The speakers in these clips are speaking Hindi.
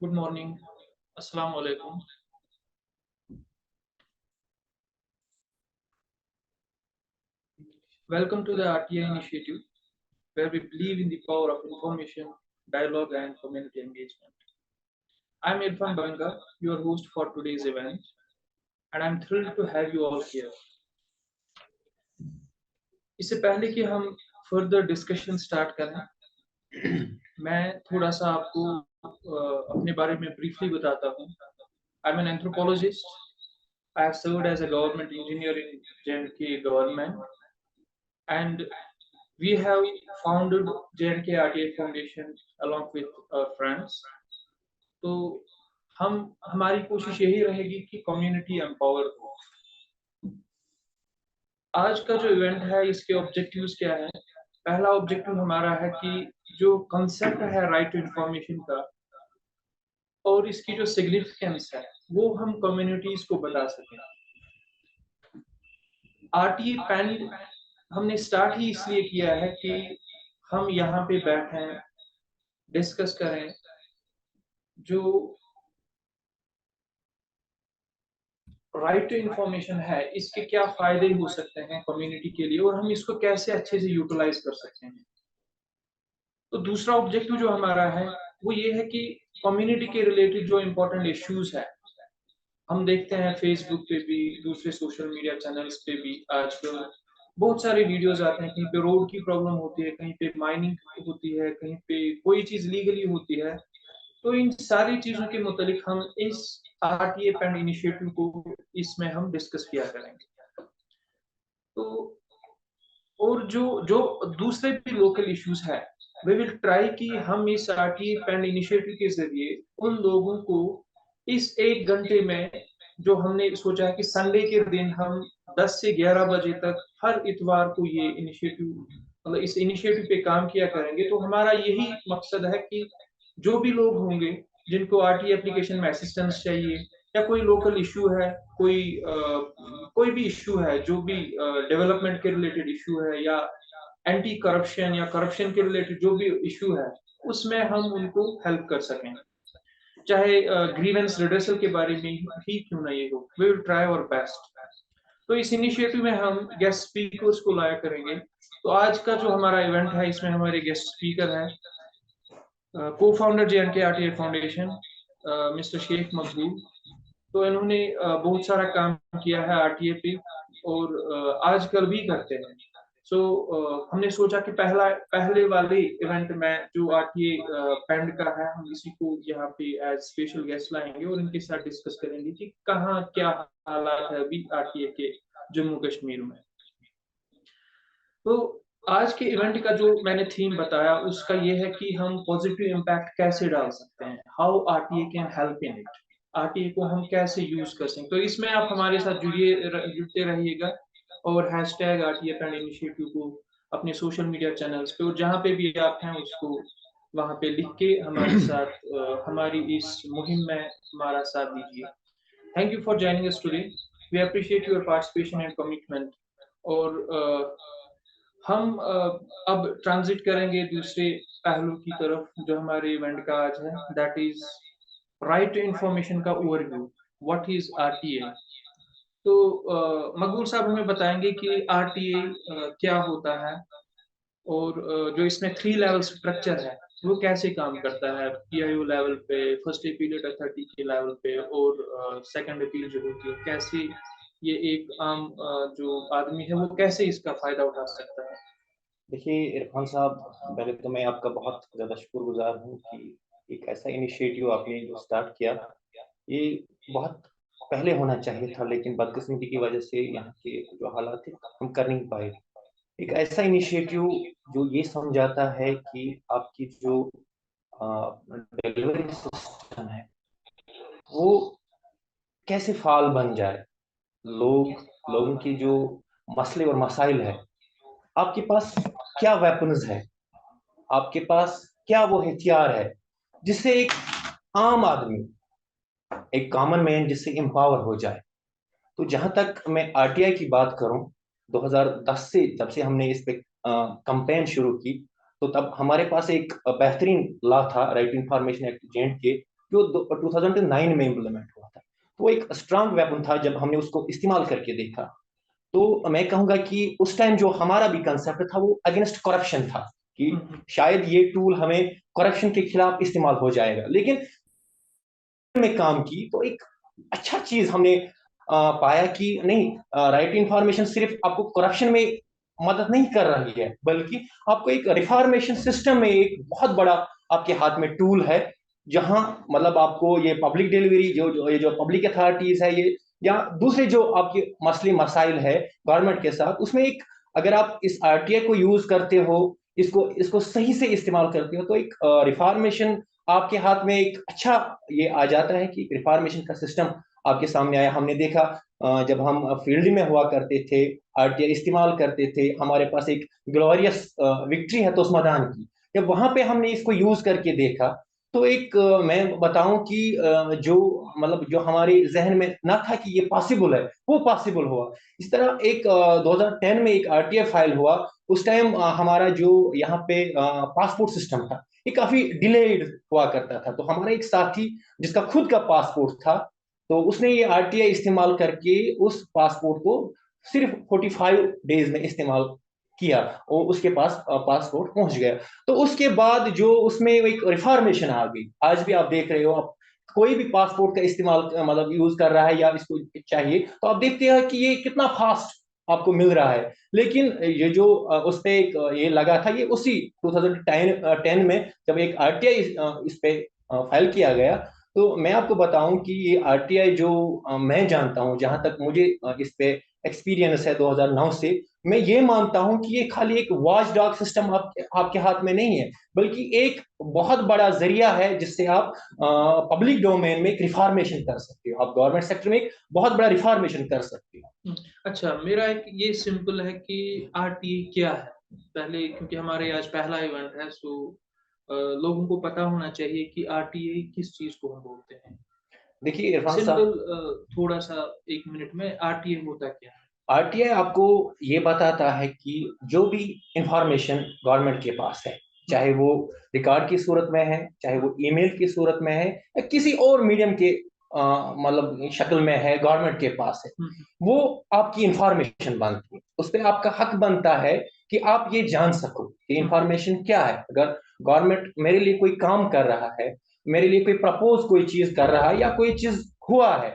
Good morning. Assalamu alaikum. Welcome to the RTI initiative, where we believe in the power of information, dialogue, and community engagement. I'm Irfan Banga, your host for today's event, and I'm thrilled to have you all here. इससे पहले कि हम फर्दर डिस्कशन स्टार्ट करें, मैं थोड़ा सा आपको अपने बारे में ब्रीफली बताता हूँ. I'm an anthropologist. I have served as a government engineer in J&K government, and we have founded J&K RTI Foundation along with our friends. तो हमारी कोशिश यही रहेगी कि कम्युनिटी एम्पावर हो. आज का जो इवेंट है इसके ऑब्जेक्टिव्स क्या है? पहला ऑब्जेक्टिव हमारा है कि जो कंसेप्ट है राइट टू इंफॉर्मेशन का और इसकी जो सिग्निफिकेंस है वो हम कम्युनिटीज को बता सकें. आरटीए पैनल हमने स्टार्ट ही इसलिए किया है कि हम यहाँ पे बैठें, डिस्कस करें जो राइट टू इंफॉर्मेशन है इसके क्या फायदे हो सकते हैं कम्युनिटी के लिए और हम इसको कैसे अच्छे से यूटिलाइज कर सकते हैं. तो दूसरा ऑब्जेक्टिव जो हमारा है वो ये है कि कम्युनिटी के रिलेटेड जो इम्पोर्टेंट इश्यूज है हम देखते हैं फेसबुक पे भी, दूसरे सोशल मीडिया चैनल्स पे भी आजकल बहुत सारे वीडियोस आते हैं. कहीं पे रोड की प्रॉब्लम होती है, कहीं पे माइनिंग होती है, कहीं पे कोई चीज लीगली होती है. तो इन सारी चीजों के मुतालिक हम इस आरटीए पेन इनिशिएटिव को इसमें हम डिस्कस किया करेंगे. तो और जो जो दूसरे भी लोकल इश्यूज है वी विल ट्राई कि हम इस आरटीए पेन इनिशिएटिव के जरिए उन लोगों को इस 1 घंटे में जो हमने सोचा है कि संडे के दिन हम 10 से 11 बजे तक हर इतवार को ये इनिशिएटिव मतलब इस इनिशिएटिव पे काम किया करेंगे. तो हमारा यही मकसद है कि जो भी लोग होंगे जिनको आरटीए एप्लीकेशन में असिस्टेंस चाहिए या कोई लोकल इशू है, कोई भी इशू है, जो भी डेवलपमेंट के रिलेटेड इशू है या एंटी करप्शन या करप्शन के रिलेटेड जो भी इशू है उसमें हम उनको हेल्प कर सकें, चाहे ग्रीवेंस रिड्रेसल के बारे में ही क्यों ना ये हो. We will try our best. तो इस इनिशिएटिव में हम गेस्ट स्पीकर्स को लाया करेंगे. तो आज का जो हमारा इवेंट है इसमें हमारे गेस्ट स्पीकर हैं cofounder J and K RTI foundation mister Sheikh Maqbool. तो इन्होंने बहुत सारा काम किया है आरटीए पे और आजकल भी करते हैं. सो हमने सोचा कि पहले वाले इवेंट में जो आरटीए पेंड का है हम इसी को यहाँ पे एज स्पेशल गेस्ट लाएंगे और इनके साथ डिस्कस करेंगे कि कहाँ क्या हालात है अभी आरटीए के जम्मू कश्मीर में. तो आज के इवेंट का जो मैंने थीम बताया उसका ये है कि हम पॉजिटिव इम्पैक्ट कैसे डाल सकते हैं, how RTA can help in it. RTA को हम कैसे यूज कर सकते हैं. तो इसमें आप हमारे साथ जुड़ते रहिएगा और हैशटैग आरटीए पेन इनिशिएटिव को अपने सोशल मीडिया चैनल्स पे और जहाँ पे भी आप हैं उसको वहाँ पे लिख के हमारे साथ हमारी इस मुहिम में हमारा साथ दीजिए. Thank you for joining us today. We appreciate your participation and commitment. और हम अब ट्रांजिट करेंगे दूसरे पहलू की तरफ जो हमारे इवेंट का आज है, that is right to information का ओवरव्यू. What is RTA. तो मकबूल साहब हमें बताएंगे कि आरटीए क्या होता है और जो इसमें 3 लेवल स्ट्रक्चर है वो कैसे काम करता है, पीआईओ लेवल पे, फर्स्ट अपील अथॉरिटी के लेवल पे और सेकंड अपील जो होती है कैसे ये एक आम जो आदमी है वो कैसे इसका फायदा उठा सकता है. देखिए इरफान साहब, पहले तो मैं आपका बहुत ज़्यादा शुक्रगुजार हूँ कि एक ऐसा इनिशिएटिव आपने जो स्टार्ट किया, ये बहुत पहले होना चाहिए था, लेकिन बदकिस्मती की वजह से यहाँ के जो हालात थे हम कर नहीं पाए. एक ऐसा इनिशिएटिव जो ये समझाता है कि आपकी जो डिलीवरी सिस्टम है वो कैसे फाल बन जाए. लोगों की जो मसले और मसाइल है, आपके पास क्या वेपन्स है, आपके पास क्या वो हथियार है जिससे एक आम आदमी, एक कॉमन मैन जिससे एम्पावर हो जाए. तो जहां तक मैं आरटीआई की बात करूं, 2010 से जब से हमने इस पे कैंपेन शुरू की, तो तब हमारे पास एक बेहतरीन लॉ था, राइट इंफॉर्मेशन एक्ट जे के, जो 2009 में इम्प्लीमेंट हुआ था। तो एक स्ट्रांग वेपन था जब हमने उसको इस्तेमाल करके देखा। तो मैं कहूंगा कि उस टाइम जो हमारा भी कंसेप्ट था वो अगेंस्ट करप्शन था, कि शायद ये टूल हमें करप्शन के खिलाफ इस्तेमाल हो जाएगा। लेकिन में काम की तो एक अच्छा चीज हमने पाया कि नहीं, राइट इंफॉर्मेशन सिर्फ आपको करप्शन में मदद नहीं कर रही है, बल्कि आपको एक रिफॉर्मेशन सिस्टम में एक बहुत बड़ा आपके हाथ में टूल है, जहां मतलब आपको ये पब्लिक डिलीवरी ये जो पब्लिक अथॉरिटीज है ये, या दूसरे जो आपके मसले मसाइल है गवर्नमेंट के साथ, उसमें एक अगर आप इस आरटीआई को यूज करते हो, इसको इसको सही से इस्तेमाल करते हो, तो एक रिफॉर्मेशन आपके हाथ में एक अच्छा ये आ जाता है कि रिफॉर्मेशन का सिस्टम आपके सामने आया। हमने देखा जब हम फील्ड में हुआ करते थे, आरटीआई इस्तेमाल करते थे, हमारे पास एक ग्लोरियस विक्ट्री है तोस्मादान की। जब वहां पे हमने इसको यूज करके देखा, तो एक मैं बताऊं कि जो मतलब जो हमारे जहन में ना था कि ये पॉसिबल है, वो पॉसिबल हुआ। इस तरह एक 2010 में एक आरटीआई फाइल हुआ। उस टाइम हमारा जो यहाँ पे पासपोर्ट सिस्टम था ये काफी डिलेड हुआ करता था। तो हमारा एक साथी जिसका खुद का पासपोर्ट था, तो उसने ये आरटीआई इस्तेमाल करके उस पासपोर्ट को सिर्फ 45 डेज में इस्तेमाल किया और उसके पास पासपोर्ट पहुंच गया। तो उसके बाद जो उसमें एक रिफॉर्मेशन आ गई। आज भी आप देख रहे हो, आप कोई भी पासपोर्ट का इस्तेमाल मतलब यूज कर रहा है या इसको चाहिए, तो आप देखते हैं कि ये कितना फास्ट आपको मिल रहा है। लेकिन ये जो उस पे एक ये लगा था, ये उसी 2010 में जब एक आरटीआई इस पे फाइल किया गया। तो मैं आपको बताऊं कि ये आरटीआई जो मैं जानता हूं, जहां तक मुझे इस पे एक्सपीरियंस है 2009 से, मैं ये मानता हूं कि ये खाली एक वॉच डॉग सिस्टम आपके हाथ में नहीं है, बल्कि एक बहुत बड़ा जरिया है जिससे आप पब्लिक डोमेन में एक रिफॉर्मेशन कर सकते हो, आप गवर्नमेंट सेक्टर में एक बहुत बड़ा रिफॉर्मेशन कर सकते हो। अच्छा, मेरा एक ये सिंपल है कि आरटीए क्या है पहले, क्योंकि हमारे आज पहला इवेंट है, सो लोगों को पता होना चाहिए कि आरटीए किस चीज को हम बोलते हैं। देखिए इरफान सिंपल साहब, थोड़ा सा 1 मिनट में आरटीए होता क्या है? आरटीआई आपको ये बताता है कि जो भी इंफॉर्मेशन गवर्नमेंट के पास है, चाहे वो रिकॉर्ड की सूरत में है, चाहे वो ईमेल की सूरत में है, या किसी और मीडियम के मतलब शक्ल में है, गवर्नमेंट के पास है, वो आपकी इंफॉर्मेशन बनती है। उस पर आपका हक बनता है कि आप ये जान सको कि इंफॉर्मेशन क्या है। अगर गवर्नमेंट मेरे लिए कोई काम कर रहा है, मेरे लिए कोई प्रपोज कोई चीज कर रहा है, या कोई चीज हुआ है,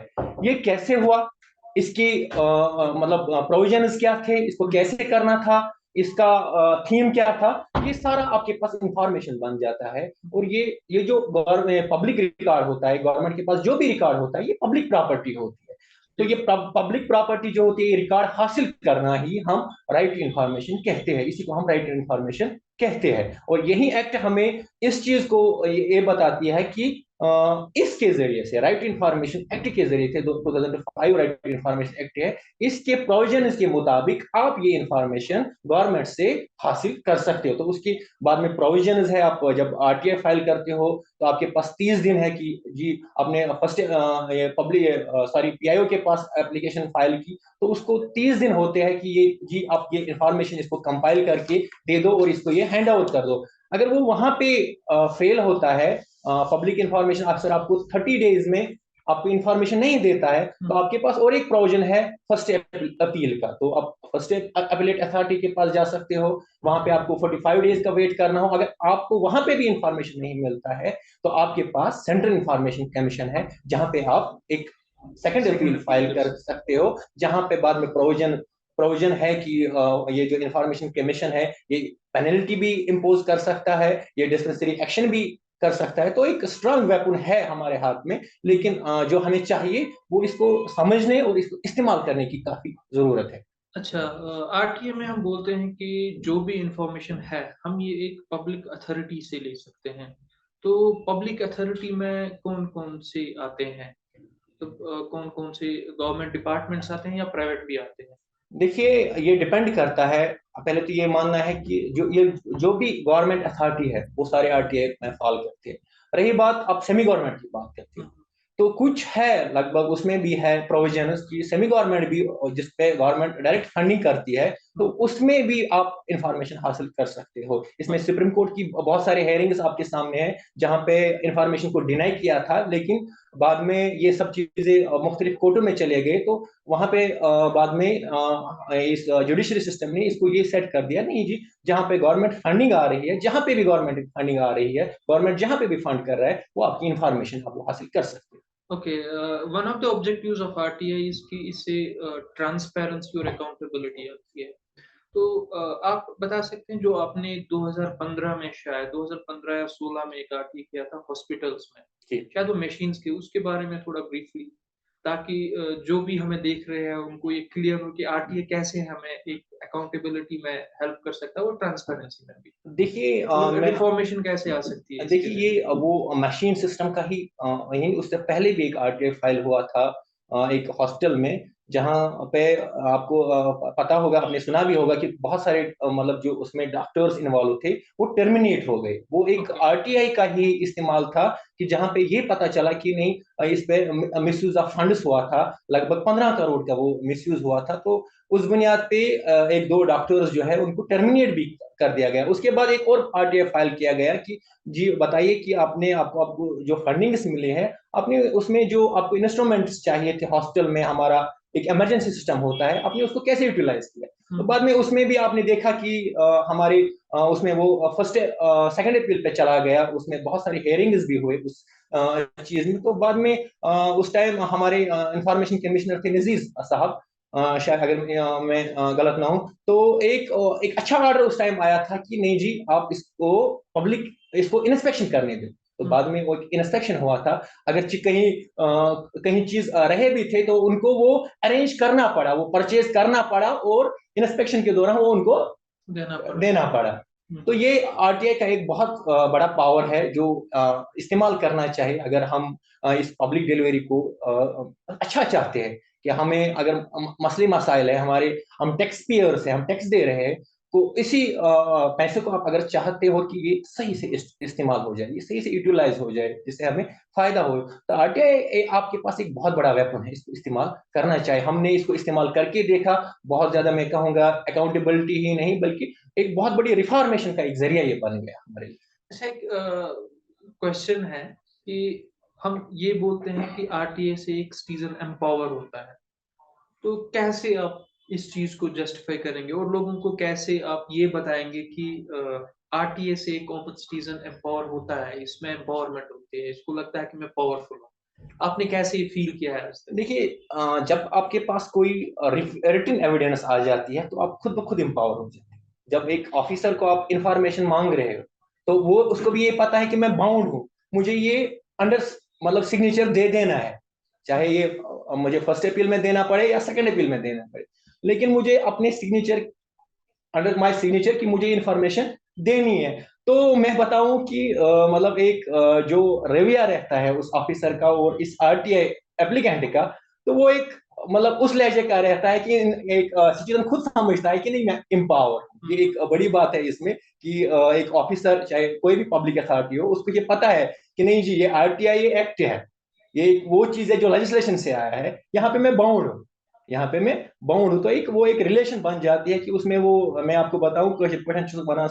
ये कैसे हुआ, इसकी मतलब प्रोविजंस क्या थे, इसको कैसे करना था, इसका थीम क्या था, ये सारा आपके पास इंफॉर्मेशन बन जाता है। और ये जो गवर्नमेंट पब्लिक रिकॉर्ड होता है, गवर्नमेंट के पास जो भी रिकॉर्ड होता है, ये पब्लिक प्रॉपर्टी होती है। तो ये पब्लिक प्रॉपर्टी जो होती है, ये रिकॉर्ड हासिल करना ही हम राइट इंफॉर्मेशन कहते हैं, इसी को हम राइट इंफॉर्मेशन कहते हैं। और यही एक्ट हमें इस चीज को ये बताती है कि इसके जरिए से, राइट इंफॉर्मेशन एक्ट के जरिए से, 2005 राइट इंफॉर्मेशन एक्ट है, इसके प्रोविजन के मुताबिक आप ये इंफॉर्मेशन गवर्नमेंट से हासिल कर सकते हो। तो उसके बाद में प्रोविजन है, आप जब आरटीआई फाइल करते हो तो आपके पास 30 दिन है कि जी आपने फर्स्ट पब्लिक सॉरी पीआईओ के पास एप्लीकेशन फाइल की, तो उसको 30 दिन होते हैं कि ये जी आप ये इंफॉर्मेशन इसको कंपाइल करके दे दो और इसको ये हैंड आउट कर दो। अगर वो वहां पे फेल होता है, पब्लिक इंफॉर्मेशन अक्सर आपको 30 डेज में आपको इंफॉर्मेशन नहीं देता है, तो आपके पास और एक प्रोविजन है फर्स्ट अपील का। तो आप फर्स्ट अपीलेट अथॉरिटी के पास जा सकते हो, वहां पे आपको 45 डेज का वेट करना हो। अगर आपको वहां पे भी इंफॉर्मेशन नहीं मिलता है, तो आपके पास सेंट्रल इंफॉर्मेशन कमीशन है, जहां पे आप एक सेकंड अपील फाइल कर सकते हो, जहां पे बाद में प्रोविजन प्रोविजन है कि ये जो इंफॉर्मेशन कमीशन है, ये पेनल्टी भी इम्पोज कर सकता है, ये डिस्क्रिशनरी एक्शन भी कर सकता है। तो एक स्ट्रांग वेपन है हमारे हाथ में, लेकिन जो हमें चाहिए वो इसको समझने और इसको इस्तेमाल करने की काफी जरूरत है। अच्छा, आरटीए में हम बोलते हैं कि जो भी इंफॉर्मेशन है हम ये एक पब्लिक अथॉरिटी से ले सकते हैं। तो पब्लिक अथॉरिटी में कौन कौन से आते हैं? तो कौन कौन से गवर्नमेंट डिपार्टमेंट्स आते हैं या प्राइवेट भी आते हैं? देखिए ये डिपेंड करता है। पहले तो ये मानना है कि जो भी गवर्नमेंट अथॉरिटी है वो सारे आरटीआई में फॉल करते हैं। रही बात आप सेमी गवर्नमेंट की बात करते हो, तो कुछ है लगभग उसमें भी है प्रोविजन की सेमी गवर्नमेंट भी, जिसपे गवर्नमेंट डायरेक्ट फंडिंग करती है, तो उसमें भी आप इंफॉर्मेशन हासिल कर सकते हो। इसमें सुप्रीम कोर्ट की बहुत सारे हेयरिंग्स आपके सामने हैं जहां पे इंफॉर्मेशन को डिनाई किया था, लेकिन बाद में ये सब चीजें मुख्तलिफ कोर्टों में चले गए, तो वहां पे बाद में इस जुडिशरी सिस्टम ने इसको ये सेट कर दिया, नहीं जी, जहां पे गवर्नमेंट फंडिंग आ रही है, जहां पे भी गवर्नमेंट फंडिंग आ रही है, गवर्नमेंट जहां पे भी फंड कर रहा है, वो आपकी इंफॉर्मेशन आप हासिल कर सकते हैं। Okay, one of the objectives of RTI is कि इससे ट्रांसपेरेंसी और अकाउंटेबिलिटी आती है। तो आप बता सकते हैं जो आपने 2015 में, शायद 2015 या 16 में एक आर्टिकल किया था हॉस्पिटल्स में, शायद वो मशीन्स के, उसके बारे में थोड़ा ब्रीफली, ताकि जो भी हमें देख रहे हैं उनको ये क्लियर हो कि आरटीए कैसे हमें एक अकाउंटेबिलिटी में हेल्प कर सकता है और ट्रांसपेरेंसी में भी। देखिए रिफॉर्मेशन कैसे आ सकती है? देखिए ये वो मशीन सिस्टम का ही यही, उससे पहले भी एक आरटीआई फाइल हुआ था एक हॉस्टल में, जहां पे आपको पता होगा, आपने सुना भी होगा कि बहुत सारे मतलब जो उसमें डॉक्टर्स इन्वॉल्व थे वो टर्मिनेट हो गए। वो एक आरटीआई का ही इस्तेमाल था कि जहां पे ये पता चला कि नहीं, इस पे मिसयूज ऑफ फंड्स हुआ था, लगभग 15 करोड़ का वो मिसयूज हुआ था। तो उस बुनियाद पे एक दो डॉक्टर्स जो है उनको टर्मिनेट भी कर दिया गया। उसके बाद एक और आरटीआई फाइल किया गया कि जी बताइए कि आपको जो फंडिंग्स मिले हैं, आपने उसमें जो आपको इंस्ट्रूमेंट्स चाहिए थे हॉस्टल में, हमारा एक इमरजेंसी सिस्टम होता है, आपने उसको कैसे यूटिलाइज किया। तो बाद में उसमें भी आपने देखा कि हमारे उसमें वो फर्स्ट सेकंड अपील पे चला गया, उसमें बहुत सारी हेयरिंग्स भी हुए उस चीज में। तो बाद में उस टाइम हमारे इंफॉर्मेशन कमिश्नर थे नजीज साहब, शायद अगर मैं गलत ना हूं, तो एक अच्छा ऑर्डर उस टाइम आया था कि नहीं जी, आप इसको पब्लिक इसको इंस्पेक्शन करने दें। तो बाद में वो इंस्पेक्शन हुआ था। अगर कहीं कहीं चीज रहे भी थे तो उनको वो अरेंज करना पड़ा, वो परचेज करना पड़ा, और इंस्पेक्शन के दौरान वो उनको देना पड़ा। तो ये आरटीआई का एक बहुत बड़ा पावर है जो इस्तेमाल करना चाहिए अगर हम इस पब्लिक डिलीवरी को अच्छा चाहते हैं। कि हमें अगर मसले मसाइल है हमारे, हम टैक्स पेयर्स हैं, हम टैक्स दे रहे हैं, तो इसी पैसे को आप अगर चाहते हो कि ये सही से इस्तेमाल हो जाए, ये सही से यूटिलाइज हो जाए, जिससे हमें फायदा हो, तो आरटीआई आपके पास एक बहुत बड़ा वेपन है, इसको इस्तेमाल करना चाहिए। हमने इसको इस्तेमाल करके देखा, बहुत ज्यादा मैं कहूंगा अकाउंटेबिलिटी ही नहीं बल्कि एक बहुत बड़ी रिफॉर्मेशन का एक जरिया ये बन गया हमारे लिए। अच्छा, एक क्वेश्चन है कि हम ये बोलते हैं कि आरटीए से एक सिटीजन एम्पावर होता है, तो कैसे आप इस चीज को जस्टिफाई करेंगे और लोगों को कैसे आप ये बताएंगे कि आरटीए से एक कॉमन सिटीजन एम्पावर होता है, इसमें एम्पावरमेंट होती है, इसको लगता है कि मैं पावरफुल हूँ। आपने कैसे फील किया है? देखिए जब आपके पास कोई रिटन एविडेंस आ जाती है तो आप खुद ब खुद एम्पावर हो जाते हैं। जब एक ऑफिसर को आप इंफॉर्मेशन मांग रहे हो तो वो उसको भी ये पता है कि मैं बाउंड हूँ, मुझे ये अंडर मतलब सिग्नेचर दे देना है, चाहे ये मुझे फर्स्ट अपील में देना पड़े या सेकंड अपील में देना पड़े, लेकिन मुझे अपने सिग्नेचर, अंडर माय सिग्नेचर की मुझे इंफॉर्मेशन देनी है। तो मैं बताऊं कि मतलब एक जो रवैया रहता है उस ऑफिसर का और इस आरटीआई एप्लीकेंट का, तो वो एक मतलब उस लहजे का रहता है कि एक सिटीजन खुद समझता है कि नहीं मैं एम्पावर। ये एक बड़ी बात है इसमें कि एक ऑफिसर चाहे कोई भी पब्लिक अथॉरिटी हो, उसको ये पता है कि नहीं जी ये आरटीआई एक्ट है, ये वो चीज है जो लेजिस्लेशन से आया है, यहाँ पे मैं बाउंड हूँ, यहाँ पे मैं बाउंड हूँ। तो एक वो एक रिलेशन बन जाती है कि उसमें वो, मैं आपको बताऊं बना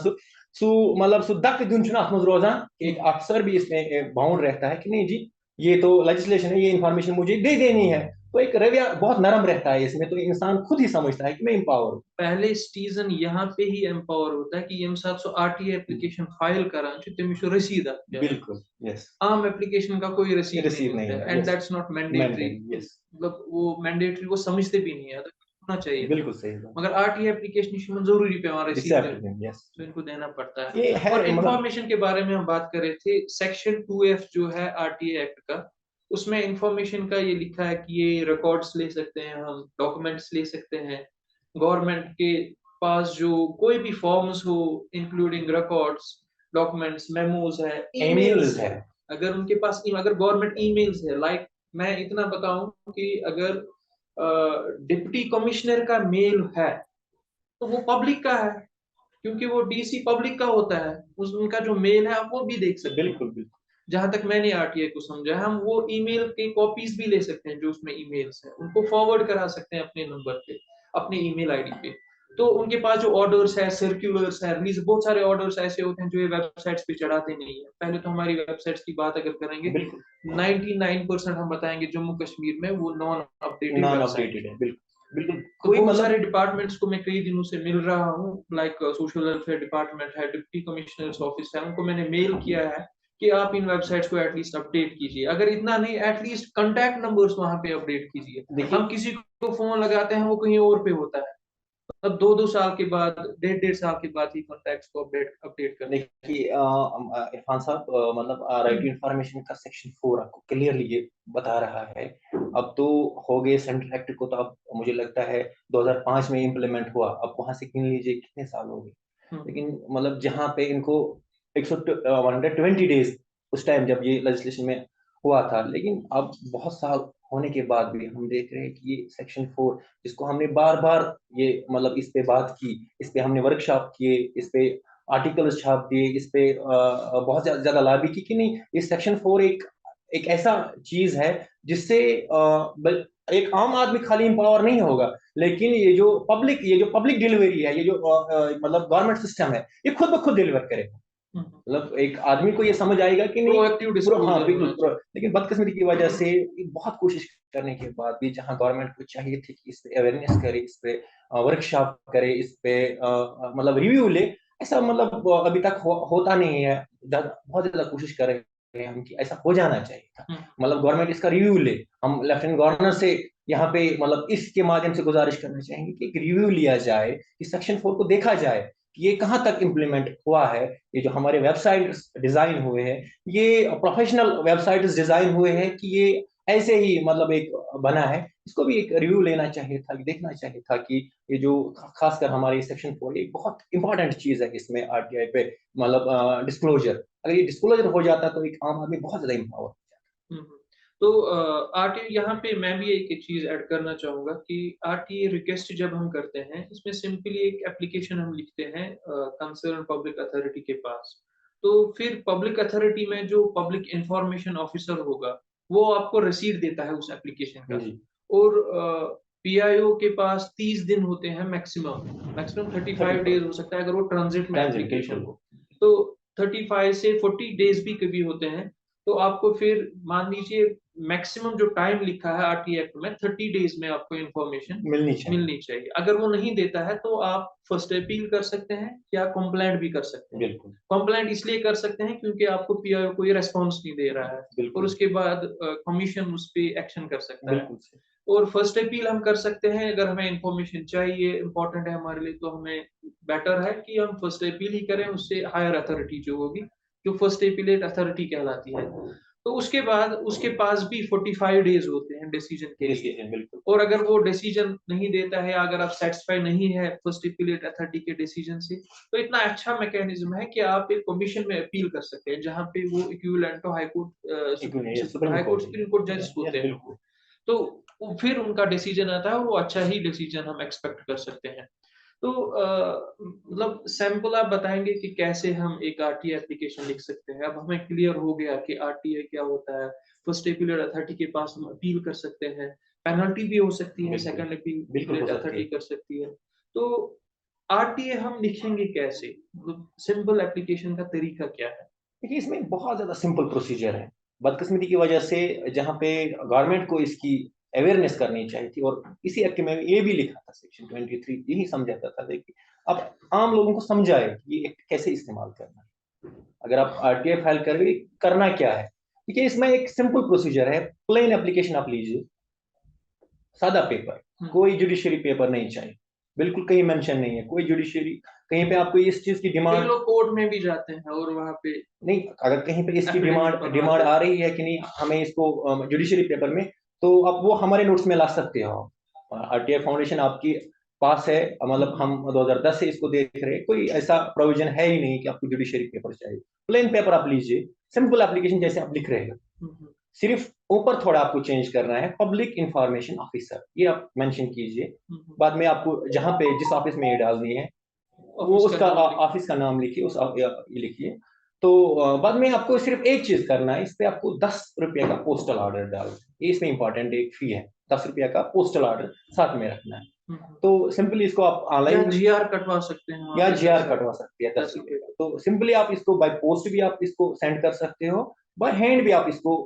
सु मतलब सु दक दिन रोजान एक अफसर भी इसमें बाउंड रहता है कि नहीं जी ये तो लेजिस्लेशन है, ये इंफॉर्मेशन मुझे दे देनी है। तो एक रवैया बहुत नरम रहता है इसमें, तो इंसान खुद ही समझता है कि मैं एम्पावर हूँ। पहले सिटीजन यहाँ पे ही एम्पावर होता है कि यम साथ सो आरटीआई एप्लीकेशन फाइल करान छ तमिस छ रसीद आत। बिल्कुल, यस। आम एप्लीकेशन का कोई रसीद नहीं नहीं होता है, है, and yes. That's not mandatory. Yes, मतलब वो मैंडेटरी वो समझते भी नहीं है, तो होना चाहिए। बिल्कुल सही बात। मगर आरटीआई एप्लीकेशन जरूरी पे वहाँ रसीद है, यस, तो इनको देना पड़ता ये है। है और मतलब इंफॉर्मेशन के बारे में हम बात कर रहे थे, सेक्शन 2F जो है आरटीआई एक्ट का, उसमें इंफॉर्मेशन का ये लिखा है कि ये रिकॉर्ड्स ले सकते हैं, हम डॉक्यूमेंट्स ले सकते हैं, गवर्नमेंट के पास जो कोई भी फॉर्म्स हो इंक्लूडिंग रिकॉर्ड्स, डॉक्यूमेंट्स, मेमोज है, ईमेल्स ईमेल्स है, है। अगर उनके पास अगर गवर्नमेंट ईमेल्स है, लाइक मैं इतना बताऊं कि अगर डिप्टी कमिश्नर का मेल है तो वो पब्लिक का है, क्योंकि वो डीसी पब्लिक का होता है, उस उनका जो मेल है आप वो भी देख सकते हैं। बिल्कुल बिल्कुल। जहां तक मैंने आरटीआई को समझा, हम वो ईमेल के कॉपीज भी ले सकते हैं, जो उसमें ईमेल्स हैं उनको फॉरवर्ड करा सकते हैं अपने नंबर पे, अपने ईमेल आईडी पे। तो उनके पास जो ऑर्डर्स है, सर्कुलर्स है, रिलीज, बहुत सारे ऑर्डर्स ऐसे होते हैं जो ये वेबसाइट्स पे चढ़ाते नहीं है। पहले तो हमारी वेबसाइट्स की बात अगर करेंगे, बिल्कुल 99% हम बताएंगे जम्मू कश्मीर में वो non updated non website updated है। है, बिल्कुल बिल्कुल। तो कोई बहुत सारे मतलब डिपार्टमेंट्स को मैं कई दिनों से मिल रहा हूँ, लाइक सोशल वेलफेयर डिपार्टमेंट है, डिप्टी कमिश्नर्स ऑफिस है, उनको मैंने मेल किया है कि आप इन वेबसाइट्स को एटलीस्ट अपडेट कीजिए। अगर इतना नहीं, एटलीस्ट कांटेक्ट नंबर्स वहां पे अपडेट कीजिए। हम देखिए, किसी को फोन लगाते हैं, वो कहीं और पे होता है, अब 2-2 साल के बाद, 1.5-1.5 साल के बाद ही कॉन्टैक्ट्स को अपडेट अपडेट करते हैं। देखिए इरफान साहब, मतलब राइट टू इंफॉर्मेशन का सेक्शन 4 आपको क्लियरली ये बता रहा है। अब तो हो गए सेंट्रल एक्ट को, तो अब मुझे लगता है 2005 में इम्प्लीमेंट हुआ, अब वहां से गिन लीजिए कितने साल हो गए। हम्म, लेकिन मतलब जहाँ पे इनको 120 डेज उस टाइम जब ये लेजिस्लेशन में हुआ था, लेकिन अब बहुत साल होने के बाद भी हम देख रहे हैं कि ये सेक्शन 4, जिसको हमने बार बार ये मतलब इस पे बात की, इस पे हमने वर्कशॉप किए, इस पे आर्टिकल्स छाप दिए, इस पे बहुत ज्यादा लॉबी की कि नहीं, ये सेक्शन 4 एक एक ऐसा चीज है जिससे एक आम आदमी खाली एम्पावर नहीं होगा, लेकिन ये जो पब्लिक डिलीवरी है, ये जो मतलब गवर्नमेंट सिस्टम है, ये खुद ब खुद डिलीवर करेगा। हम्म। मतलब एक आदमी को ये समझ आएगा कि नहीं, प्रोएक्टिव पूरा, हाँ डिस्क्लोजर बिल्कुल होना पूरा। चाहिए। लेकिन बदकिस्मती की वजह से बहुत कोशिश करने के बाद भी, जहां गवर्नमेंट को चाहिए थी कि इस पे अवेयरनेस करे, इस पे वर्कशॉप करे, इस पे मतलब रिव्यू ले, ऐसा मतलब अभी तक होता नहीं है। बहुत ज्यादा कोशिश कर रहे हैं हम कि ऐसा हो जाना चाहिए था, हम्म, मतलब गवर्नमेंट इसका रिव्यू ले। हम लेफ्टिनेंट गवर्नर से यहाँ पे मतलब इसके माध्यम से गुजारिश करना चाहेंगे कि एक रिव्यू लिया जाए, कि सेक्शन 4 को देखा जाए कि ये कहाँ तक इम्प्लीमेंट हुआ है। ये जो हमारे वेबसाइट डिजाइन हुए हैं, ये प्रोफेशनल वेबसाइट डिजाइन हुए हैं कि ये ऐसे ही मतलब एक बना है, इसको भी एक रिव्यू लेना चाहिए था, देखना चाहिए था कि ये जो खासकर हमारे सेक्शन 4 एक बहुत इंपॉर्टेंट चीज है इसमें आरटीआई पे, मतलब डिस्क्लोजर। अगर ये डिस्क्लोजर हो जाता तो एक आम आदमी बहुत ज्यादा इंपावर। हम्म। तो आरटीए, यहाँ पे मैं भी एक चीज ऐड करना चाहूंगा कि आरटीए रिक्वेस्ट जब हम करते हैं, इसमें सिंपली एक एप्लीकेशन हम लिखते हैं कंसर्न पब्लिक अथॉरिटी के पास। तो फिर पब्लिक अथॉरिटी में जो पब्लिक इंफॉर्मेशन ऑफिसर होगा, वो आपको रसीद देता है उस एप्लीकेशन का। जी। और पीआईओ के पास 30 दिन होते हैं मैक्सिमम, मैक्सिमम 35 35। डेज हो सकता है अगर वो ट्रांजिट में ट्रांजिट, एप्लीकेशन बिल्कुल। हो। तो 35 से 40 डेज भी कभी होते हैं। तो आपको फिर मान लीजिए मैक्सिमम जो टाइम लिखा है आरटीए एक्ट में, 30 डेज में आपको इन्फॉर्मेशन मिलनी चाहिए। मिलनी चाहिए। अगर वो नहीं देता है तो आप फर्स्ट अपील कर सकते हैं या कंप्लेंट भी कर सकते हैं। बिल्कुल कंप्लेंट इसलिए कर सकते हैं क्योंकि आपको पीआईओ को ये रेस्पॉन्स नहीं दे रहा है, और बिल्कुल उसके बाद कमीशन उस पर एक्शन कर सकता है। बिल्कुल सही। और फर्स्ट अपील हम कर सकते हैं अगर हमें इंफॉर्मेशन चाहिए, इंपॉर्टेंट है हमारे लिए, तो हमें बेटर है कि हम फर्स्ट अपील ही करें उससे हायर अथॉरिटी जो होगी, जो फर्स्ट अपीलेट अथॉरिटी कहलाती है। तो उसके बाद उसके पास भी 45 डेज होते हैं डिसीजन के लिए। डिसीजन, बिल्कुल। और अगर वो डिसीजन नहीं देता है, अगर आप सेटिस्फाई नहीं है फर्स्ट अपीलेट अथॉरिटी के डिसीजन से, तो इतना अच्छा मैकेनिज्म है कि आप एक कमीशन में अपील कर सकते हैं, जहां पे वो equivalent to high court, supreme high court court. Supreme court जजेस यस, होते हैं बिल्कुल। वो। तो फिर उनका डिसीजन आता है और वो अच्छा ही डिसीजन हम एक्सपेक्ट कर सकते हैं। तो मतलब सैंपल आप बताएंगे कि कैसे हम एक आरटीए एप्लीकेशन लिख सकते हैं। अब हमें क्लियर हो गया कि आरटीए क्या होता है, फर्स्ट अपीलेट अथॉरिटी के पास हम अपील कर सकते हैं, पेनल्टी भी हो सकती है, बिल्कुल सेकंड बिल्कुल हो अपीलेट सकती अथॉरिटी है। कर सकती है। तो आरटीए हम लिखेंगे कैसे, मतलब सिंपल एप्लीकेशन का तरीका क्या है? देखिए, इसमें बहुत ज्यादा सिंपल प्रोसीजर है। बदकिस्मती की वजह से जहाँ पे गवर्नमेंट को इसकी अवेयरनेस करनी चाहिए थी, और इसी एक्ट में ये भी लिखा था, सेक्शन 23 यही समझाता था, देखिए अब आम लोगों को समझाए कि ये एक्ट कैसे इस्तेमाल करना है। अगर आप आरटीआई फाइल करेंगे, करना क्या है। देखिए, इसमें एक सिंपल प्रोसीजर है। प्लेन एप्लीकेशन आप लीजिए, सादा पेपर, हम्म। कोई जुडिशियरी पेपर नहीं चाहिए, बिल्कुल कहीं मेंशन नहीं है कोई जुडिशियरी। कहीं पे आपको इस चीज की कई डिमांड लोग कोर्ट में भी जाते हैं और वहां पे नहीं, अगर कहीं पे इसकी एफिडेविट डिमांड डिमांड बनवाते हैं। आ रही है कि नहीं हमें इसको जुडिशरी पेपर में, तो आप वो हमारे नोट्स में ला सकते हो। आरटीआई फाउंडेशन आपकी पास है, मतलब हम्म, हम 2010 से इसको देख रहे हैं, कोई ऐसा प्रोविजन है ही नहीं कि आपको जुडिशरी पेपर चाहिए। प्लेन पेपर आप लीजिए, सिंपल एप्लीकेशन जैसे आप लिख रहे हैं, हम्म, सिर्फ ऊपर थोड़ा आपको चेंज करना है, पब्लिक इंफॉर्मेशन ऑफिसर, ये आप मेंशन कीजिए। हम्म। बाद में आपको जहां पे जिस ऑफिस में ये डालनी है, वो ऑफिस का उसका नाम लिखिए। ऑफिस का नाम लिखिए, ये लिखिए। तो बाद में आपको सिर्फ एक चीज करना है, इस पे आपको 10 रुपए का पोस्टल ऑर्डर डाल, ये इसमें इंपॉर्टेंट एक फी है। ₹10 का पोस्टल ऑर्डर साथ में रखना है। हम्म। तो सिंपली इसको आप या ऑनलाइन जीआर कटवा सकते हैं वहाँ या पे जीआर 10 कटवा सकते हैं ₹10। ₹10 का। तो सिंपली आप इसको बाय पोस्ट भी आप इसको सेंड कर सकते हो, बाय हैंड भी आप इसको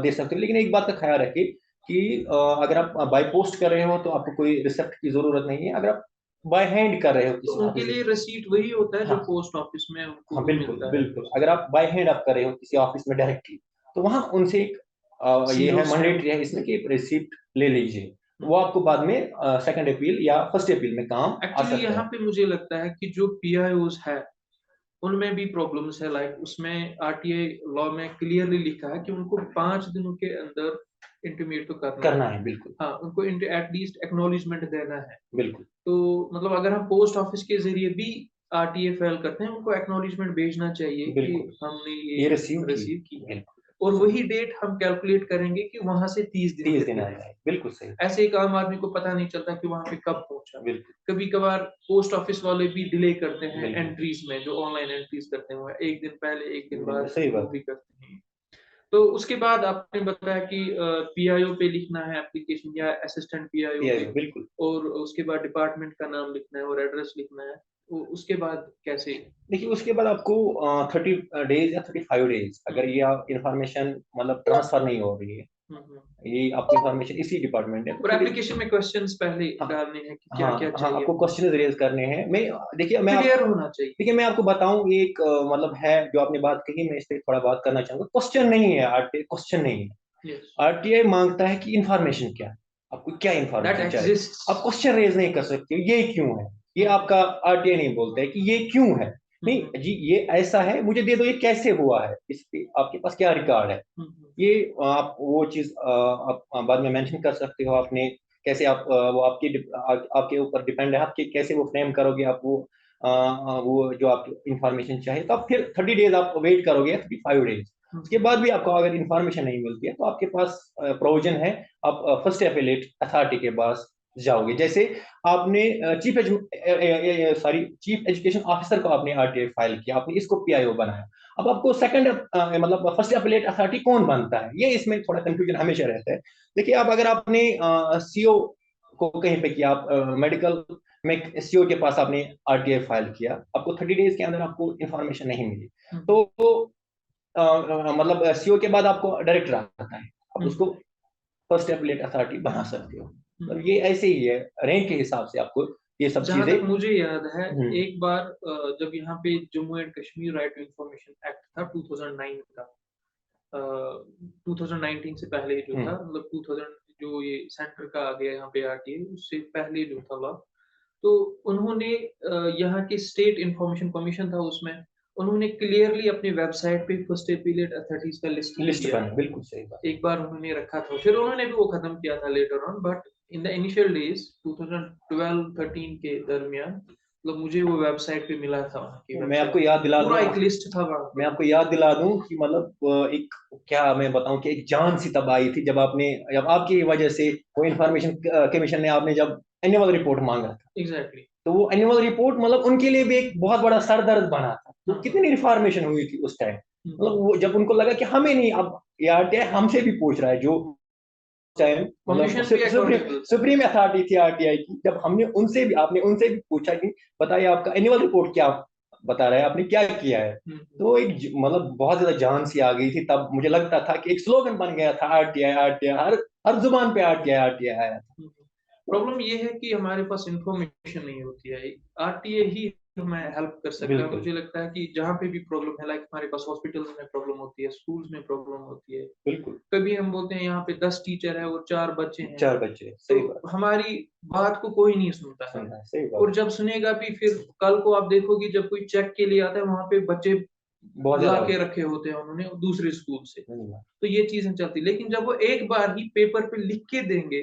दे सकते हो। लेकिन एक बात का ख्याल रखिए कि अगर आप बाय पोस्ट कर रहे हो तो आपको कोई रिसिप्ट की जरूरत नहीं है। अगर आप बाय हैंड कर रहे हो तो किसी उनके ऑफिस, लिए रसीद वही होता है जो हाँ पोस्ट ऑफिस में उनको हाँ वो बिल्कुल मिलता है। बिल्कुल, अगर आप बाय हैंड आप कर रहे हो किसी ऑफिस में डायरेक्टली, तो वहां उनसे एक ये सीओ है स्टैम्प। मैंडेटरी है इसमें कि रिसिप्ट ले लीजिए। वो आपको बाद में सेकंड अपील या फर्स्ट अपील में काम आ एक्चुअली सकता यहाँ है। पे मुझे लगता है कि जो पीआईओज है उनमें भी प्रॉब्लम्स है। लाइक उसमें आरटीआई लॉ में क्लियरली लिखा है कि उनको 5 दिनों के अंदर इंटीमेट तो करना करना है। है बिल्कुल हाँ, उनको एटलीस्ट एक्नॉलेजमेंट देना है। बिल्कुल तो मतलब अगर हम पोस्ट ऑफिस के जरिए भी आरटीए फाइल करते हैं उनको एक्नॉलेजमेंट भेजना चाहिए कि बिल्कुल, हमने ये ये रिसीव की, रिसीव किया है। बिल्कुल और सही। वही डेट हम कैलकुलेट करेंगे कि वहां से 30 दिन 30 दिन कितने आ हैं। जाए, बिल्कुल सही। ऐसे एक आम आदमी को पता नहीं चलता कि वहां पे कब पहुंचा। बिल्कुल कभी कभार पोस्ट ऑफिस वाले भी डिले करते हैं बिल्कुल एंट्रीज में, जो ऑनलाइन एंट्रीज करते हैं एक दिन पहले एक दिन बाद सही वो बात भी है। करते हैं। तो उसके बाद आपने बताया कि पीआईओ पे लिखना है एप्लीकेशन या असिस्टेंट पीआईओ पे, बिल्कुल। और उसके बाद डिपार्टमेंट का नाम लिखना है और एड्रेस लिखना है। तो उसके बाद कैसे? देखिए उसके बाद आपको 30 डेज या 35 डेज, अगर ये आप इंफॉर्मेशन मतलब ट्रांसफर नहीं हो रही है, हम्म। ये आपकी इंफॉर्मेशन इसी डिपार्टमेंट है, तो और 30। एप्लीकेशन में क्वेश्चंस पहले हाँ डालने हैं कि क्या हाँ क्या हाँ, चाहिए आपको मुझे, क्वेश्चन रेज करने हैं। मैं देखिए मैं आप क्लियर होना चाहिए। देखिए मैं आपको बताऊं, ये एक मतलब है जो आपने बात कही, मैं इस पे थोड़ा बात करना चाहूंगा। क्वेश्चन नहीं है आरटीआई, क्वेश्चन नहीं है। यस, आरटीआई मांगता है कि इंफॉर्मेशन क्या है, आपको क्या दैट इंफॉर्मेशन चाहिए। आप एग्जिस्ट्स। क्वेश्चन रेज नहीं कर सकते ये क्यों है, ये आपका आरटीआई नहीं बोलता है कि ये क्यों है। नहीं जी, ये ऐसा है, मुझे दे दो, ये कैसे हुआ है, इस पे आपके पास क्या रिकॉर्ड है। ये आप वो चीज आप बाद में मेंशन कर सकते हो। आपने कैसे आप वो आपके ऊपर डिपेंड है, आपके कैसे वो फ्रेम करोगे आप वो जो आप इंफॉर्मेशन चाहिए। तो आप फिर 30 डेज आप वेट करोगे, 35 डेज। उसके बाद भी आपको अगर इंफॉर्मेशन नहीं मिलती है तो आपके पास प्रोविजन है, आप फर्स्ट एपेलेट अथॉरिटी के पास जाओगे। जैसे आपने चीफ एजुकेशन ऑफिसर को आपने आरटीआई फाइल किया, आपने इसको पीआईओ बनाया। अब आपको सेकंड मतलब फर्स्ट एपेलेट अथॉरिटी कौन बनता है, ये इसमें थोड़ा कंफ्यूजन हमेशा रहता है। देखिए अब अगर आपने सीओ को कहीं पे किया, आप मेडिकल में सीओ के पास आपने आरटीआई फाइल किया, आपको 30 डेज के अंदर आपको इंफॉर्मेशन नहीं मिली, तो मतलब सीओ के बाद आपको डायरेक्टर आता है, आप उसको फर्स्ट एपेलेट अथॉरिटी बना सकते हो। मतलब ये ऐसे ही है, रैंक के हिसाब से आपको ये सब जहां चीजें। तक मुझे याद है, हम्म एक बार जब यहाँ पे Jammu and Kashmir right to information act था 2009 का, 2019 से पहले जो था, हम्म मतलब 2000 जो ये सेंटर का आ गया यहाँ पे आरटीए, उससे पहले जो था लॉ, तो उन्होंने यहाँ के स्टेट इंफॉर्मेशन कमीशन था उसमें, उन्होंने क्लियरली अपनी वेबसाइट पे फर्स्ट एपीलेट अथॉरिटीज का लिस्ट नहीं लिस्ट दिया बना, था। बिल्कुल सही बात। एक बार उन्होंने रखा था, फिर उन्होंने भी वो खत्म किया था later on, but in the initial days 2012-13 के दरमियान, मतलब मुझे वो वेबसाइट पे मिला था, वहाँ की मैं आपको वेबसाइट याद दिला दूं, पूरा एक लिस्ट था वहाँ मैं पे। आपको याद दिला दूं कि मतलब एक क्या मैं बताऊं कि एक जान सी तब आई थी जब आपकी वजह से वो इंफॉर्मेशन कमीशन ने आपने जब एनुअल रिपोर्ट मांगा था। एग्जैक्टली। तो वो एनुअल रिपोर्ट मतलब उनके लिए भी एक बहुत बड़ा सरदर्द बना था। तो हाँ हाँ। कितनी रिफॉर्मेशन हुई थी उस टाइम, मतलब हम्म। वो जब उनको लगा कि हमें नहीं, अब ये आरटीआई हमसे भी पूछ रहा है, जो टाइम मतलब कमीशन भी अकाउंटेबल था। सुप्रीम अथॉरिटी थी आरटीआई की, जब हमने उनसे भी आपने उनसे भी पूछा कि बताइए आपका एनुअल रिपोर्ट क्या बता रहा है, आपने क्या किया है। तो एक मतलब बहुत ज्यादा जान सी आ गई थी तब। मुझे लगता था कि एक स्लोगन बन गया था आरटीआई आरटीआई, हर हर जुबान पे आरटीआई आरटीआई आया था। प्रॉब्लम ये है कि हमारे पास इंफॉर्मेशन नहीं होती है। आरटीए ही हमें हेल्प कर सकता है। बिल्कुल मुझे लगता है कि जहाँ पे भी प्रॉब्लम है, लाइक हमारे पास हॉस्पिटल्स में प्रॉब्लम होती है, स्कूल्स में प्रॉब्लम होती है, बिल्कुल। कभी हम बोलते हैं यहाँ पे 10 टीचर है और 4 बच्चे हैं, 4 बच्चे, तो सही बात। हमारी बात को कोई नहीं सुनता है। सुनना है, सही और बात। जब सुनेगा भी, फिर कल को आप देखोगे जब कोई चेक के लिए आता है, वहां पे बच्चे बहुत ला ज्यादा के होता रखे होते हैं उन्होंने दूसरे स्कूल से। है। तो ये चीजें चलती, लेकिन जब वो एक बार ही पेपर पे लिख के देंगे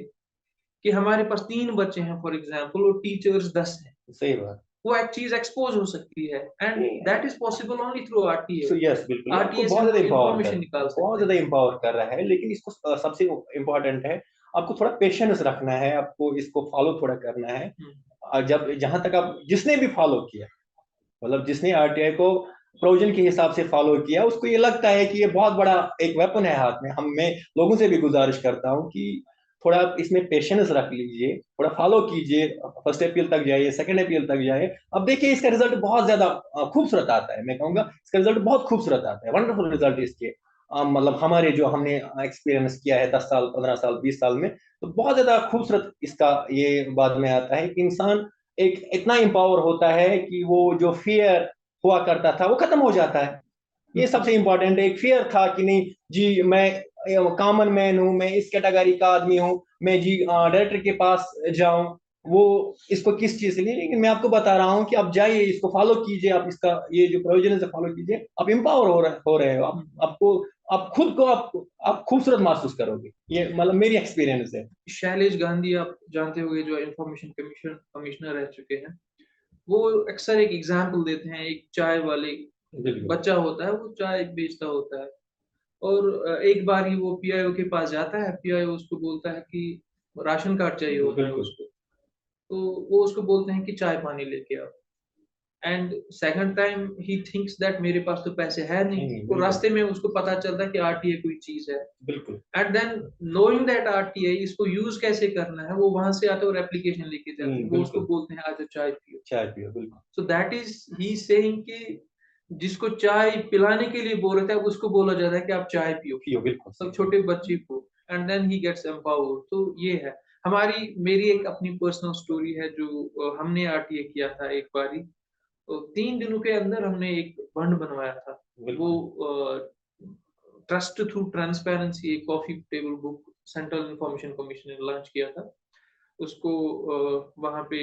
कि हमारे पास 3 बच्चे हैं फॉर एग्जाम्पल और टीचर्स 10 हैं, सही बात। वो एक चीज एक्सपोज हो सकती है, and that is possible only through RTA. So yes बिल्कुल, ये आपको आरटीए से बहुत हम ज्यादा वो इंपावर कर इंफॉर्मेशन निकाल बहुत सकते ज्यादा हैं। इंपावर कर रहा है। लेकिन इसको सबसे इम्पोर्टेंट है, आपको थोड़ा पेशेंस रखना है, आपको इसको फॉलो थोड़ा करना है। जब जहां तक आप जिसने भी फॉलो किया, मतलब जिसने आरटीआई को प्रोविजन के हिसाब से फॉलो किया, उसको ये लगता है कि ये बहुत बड़ा एक वेपन है हाथ में। हम मैं लोगों से भी गुजारिश करता हूँ कि थोड़ा आप इसमें पेशेंस रख लीजिए, थोड़ा फॉलो कीजिए, फर्स्ट अपील तक जाइए, सेकंड अपील तक जाइए। अब देखिए इसका रिजल्ट बहुत ज्यादा खूबसूरत आता है। मैं कहूंगा इसका रिजल्ट बहुत खूबसूरत आता है, वंडरफुल रिजल्ट इसके। मतलब हमारे जो हमने एक्सपीरियंस किया है 10 साल, 15 साल, 20 साल में, तो बहुत ज्यादा खूबसूरत इसका ये बाद में आता है कि इंसान एक इतना एम्पावर होता है कि वो जो फियर हुआ करता था वो खत्म हो जाता है। ये सबसे इंपॉर्टेंट है। एक फियर था कि नहीं जी, मैं कॉमन मैन हूं, मैं इस कैटेगरी का आदमी हूं, मैं जी डायरेक्टर के पास जाऊं, वो इसको किस चीज के लिए। लेकिन मैं आपको बता रहा हूं कि आप जाइए, इसको फॉलो कीजिए, आप इसका ये जो प्रोविजन है फॉलो कीजिए, आप एम्पावर हो रहे हो, आपको आप खुद को आप खूबसूरत महसूस करोगे। ये मतलब मेरी एक्सपीरियंस है। शैलेश गांधी आप जानते होंगे, जो इंफॉर्मेशन कमीशन कमिश्नर रह चुके हैं, वो अक्सर एक एग्जाम्पल देते हैं। एक चाय वाले बिल्कुल बच्चा होता है, वो चाय बेचता होता है, और एक बार ही वो पीआईओ के पास जाता है। पीआईओ उसको बोलता है कि राशन कार्ड चाहिए होता है बिल्कुल। उसको। तो वो उसको बोलते हैं कि चाय पानी लेके आओ। And second time he thinks that मेरे पास तो पैसे है नहीं। नहीं, तो बिल्कुल रास्ते में उसको पता चलता है कि आरटीए कोई चीज है। बिल्कुल। And then knowing that RTA, इसको यूज कैसे करना है, वो वहां से आते और एप्लीकेशन लेके जाते हैं। वो उसको बिल्कुल। बोलते हैं आज चाय पियो। चाय पियो, बिल्कुल। So that is he saying कि जिसको चाय पिलाने के लिए बोल रहे थे, अब उसको बोला जा रहा है कि आप चाय पियो। पियो, बिल्कुल सब सही। छोटे बच्चे को। And then he gets empowered. तो ये है हमारी मेरी एक अपनी पर्सनल स्टोरी है, जो हमने आरटीए किया था एक बारी। तो 3 दिनों के अंदर हमने एक फंड बनवाया था। वो बिल्कुल ट्रस्ट थ्रू ट्रांसपेरेंसी, एक coffee table book central information commission ने लॉन्च किया था। उसको वहां पे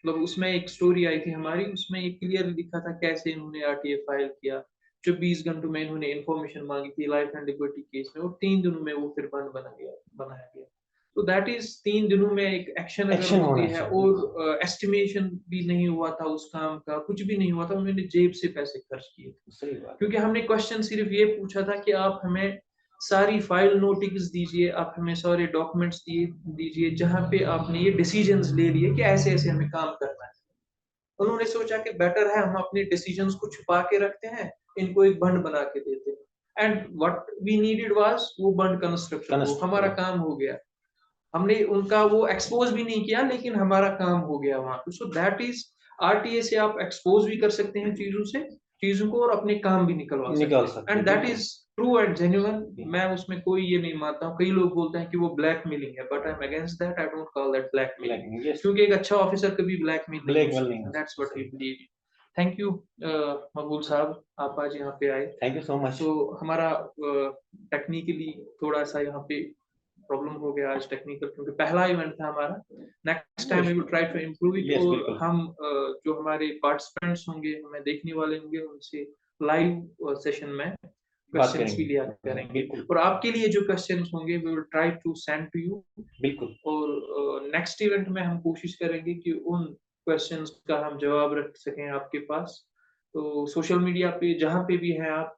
मतलब उसमें एक स्टोरी आई थी हमारी। उसमें एक क्लियर लिखा था कैसे इन्होंने आरटीए फाइल किया। 24 घंटों में इन्होंने इन्फॉर्मेशन मांगी थी लाइफ एंड लिबर्टी केस में, और 3 दिनों में वो फिर बंद बनाया गया। तो दैट इज 3 दिनों में एक एक्शन अगर एक्शन होती होना है, चाहिए, बिल्कुल। और एस्टिमेशन भी नहीं हुआ था उस काम का, कुछ भी नहीं हुआ था, उन्होंने जेब से पैसे खर्च किए थे। सही बात। क्योंकि हमने क्वेश्चन सिर्फ ये पूछा था कि आप हमें सारी फाइल नोटिस दीजिए, आप हमें सारे डॉक्यूमेंट्स दीजिए जहां पे आपने ये डिसीजंस ले लिए कि ऐसे ऐसे हमें काम करना है। उन्होंने सोचा कि बेटर है हम अपने डिसीजंस को छुपा के रखते हैं, इनको एक बंड बना के देते हैं। And what we needed was वो बंड कंस्ट्रक्शन, वो हमारा कंस्ट्रक्ट। काम हो गया। हमने उनका वो एक्सपोज भी नहीं किया, लेकिन हमारा काम हो गया वहां पे। सो दैट इज आरटीए से आप एक्सपोज भी कर सकते हैं चीजों को, और अपने काम भी निकलवा निकाल सकते हैं। सकते एंड हैं, दैट बिल्कुल। Is true and genuine. मैं उसमें कोई ये नहीं मानता हूँ। कई लोग बोलते हैं कि वो ब्लैकमेलिंग है, but I am against that. I don't call that blackmailing. Black, yes. क्योंकि एक अच्छा ऑफिसर कभी ब्लैकमेल नहीं हो ब्लैकमेल नहीं सकता। हो दैट्स सकता, व्हाट आई सही। बिलीव। थैंक यू मकबूल साहब, आप आज यहाँ पे आए। Thank you so much. So हमारा टेक्निकली थोड़ा सा यहाँ पे प्रॉब्लम हो गया आज टेक्निकल, क्योंकि पहला इवेंट था हमारा। Next time we will try to improve it. Yes, और बिल्कुल। हम जो हमारे पार्टिसिपेंट्स होंगे, हमें देखने वाले होंगे, उनसे लाइव सेशन में बात क्वेश्चंस भी करेंगे, लिया करेंगे। बिल्कुल। और आपके लिए जो क्वेश्चंस होंगे we will try to send to you. बिल्कुल और नेक्स्ट इवेंट में हम कोशिश करेंगे कि उन क्वेश्चंस का हम जवाब रख सकें आपके पास। तो सोशल मीडिया पे जहाँ पे भी हैं आप,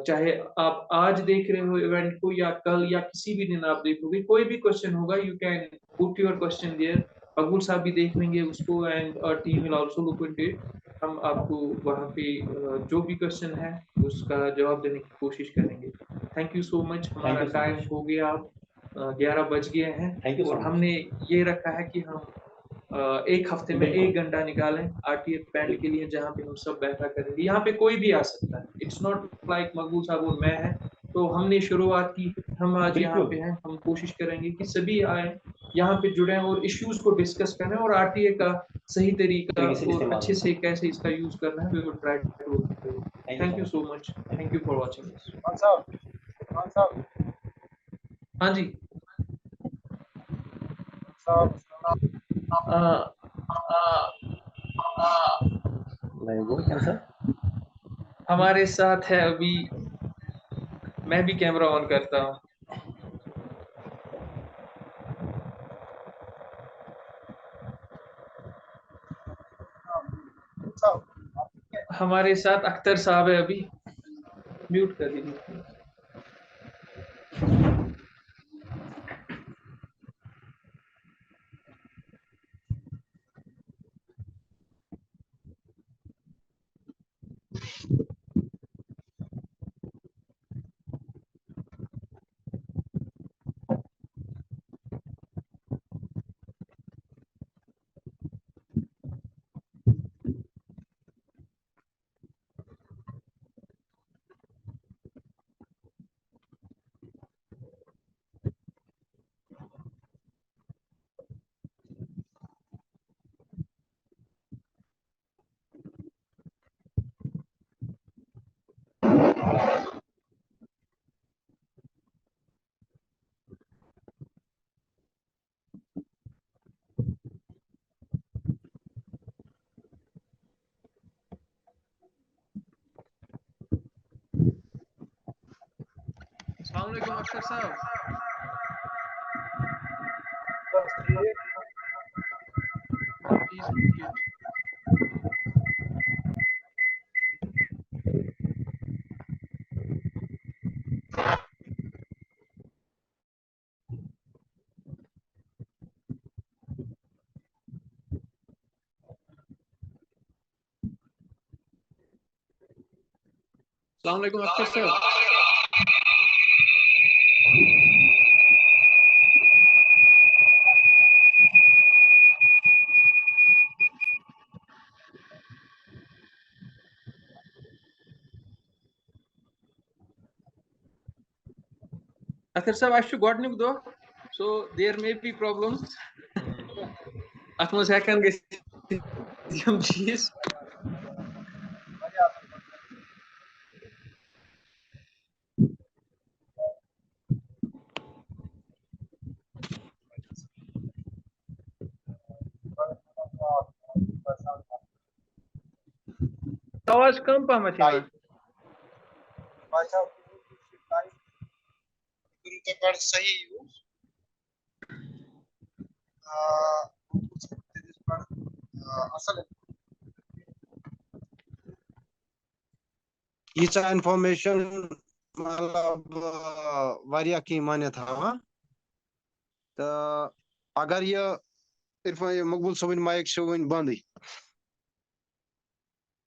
चाहे आप आज देख रहे हो इवेंट को या कल या किसी भी दिन आप देखोगे, कोई भी क्वेश्चन होगा, you can put your question there. Maqbool साहब भी देख लेंगे उसको, and team will also look into it. हम आपको वहाँ पे जो भी क्वेश्चन है उसका जवाब देने की कोशिश करेंगे। Thank you so much. Thank हमारा यू सो टाइम मच। हो गया अब, 11 बज गए हैं। थैंक यू सो और मच। हमने ये रखा है कि हम एक हफ्ते में बिल्कुल 1 घंटा निकालें आरटीए बैंड के बिल्कुल। लिए, जहाँ पे हम सब बैठा करेंगे। यहाँ पे कोई भी आ सकता है। इट्स नॉट लाइक मकबूल साहब और मैं हैं। तो हमने शुरुआत की, हम आज यहाँ बिल्कुल पे हैं। हम कोशिश करेंगे कि सभी आए, यहाँ पे जुड़े और इश्यूज को डिस्कस करें, और आरटीए का सही तरीका तरीके से और इस्तेमाल अच्छे हो। से कैसे इसका यूज करना है, we will try to. Thank you so thank you much. So much. Thank you for watching this. हाँ साहब, हाँ साहब, हाँ जी। साहब। आ, मैं बोल क्या सर? हमारे साथ है अभी, मैं भी कैमरा ऑन करता हूँ। साहब, हमारे साथ अख्तर साहब है अभी। म्यूट कर दीजिए। अस्सलाम वालेकुम अख्तर साहब। बस ठीक। Please mute. अस्सलाम वालेकुम अख्तर साहब। अख्तर साहब आज गोडनिक दो so there may be problems at मज हेकन गए यम चीज आवाज कम पहमत भाई साहब तो बड़ सही असल यीचा इंफॉर्मेशन मतलब वारिया की मान्य था तो अगर ये इरफान मकबूल सोबिन माइक शोविन बंद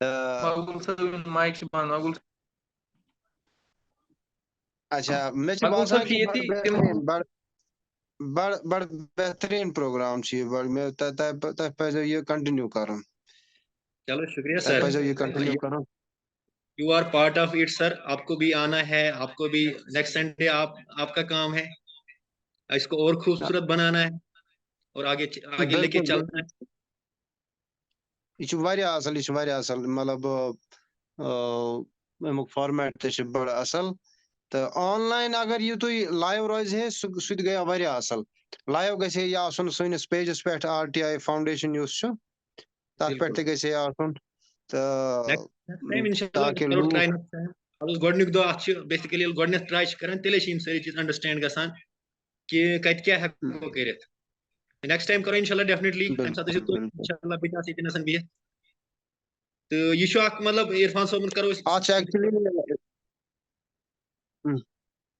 मकबूल साहब माइक से बंद मकबूल अच्छा मैं मकबूल साहब बासान कि ये थी तिम बड़ बेहतरीन प्रोग्राम छी बड़ मैं तय पे ये कंटिन्यू करूं चलो शुक्रिया तय सर। पे ये कंटिन्यू करूं you are part of it sir, आपको भी आना है, आपको भी नेक्स्ट संडे आपका काम है इसको और खूबसूरत बनाना है और आगे आगे लेके बिल्कुल चलना है। ये वारिया असल मतलब अमुक फॉर्मेट ते बड़ असल तो ऑनलाइन अगर ये तुई लाइव रोज है सुध गया वारिया असल लाइव गसे या आसन सनिस पेजस पे आरटीआई फाउंडेशन यूस छ तथ पे बिल्कुल गसे आसन तो नेक्स्ट टाइम इंशाल्लाह ताकि करो ट्राई लोग नेक्स्ट टाइम। अब गोडनिक दो अच्छ बेसिकली गोडनेथ ट्राई करन तेले छ सारी चीज अंडरस्टैंड गसान कि कत क्या हेको करित। नेक्स्ट टाइम करो इंशाल्लाह डेफिनेटली तम साथ बिल्कुल तो बिल्कुल इंशाल्लाह बिना सितनसन बिह तो ये छ मतलब इरफान सोबन करो अच्छा एक्चुअली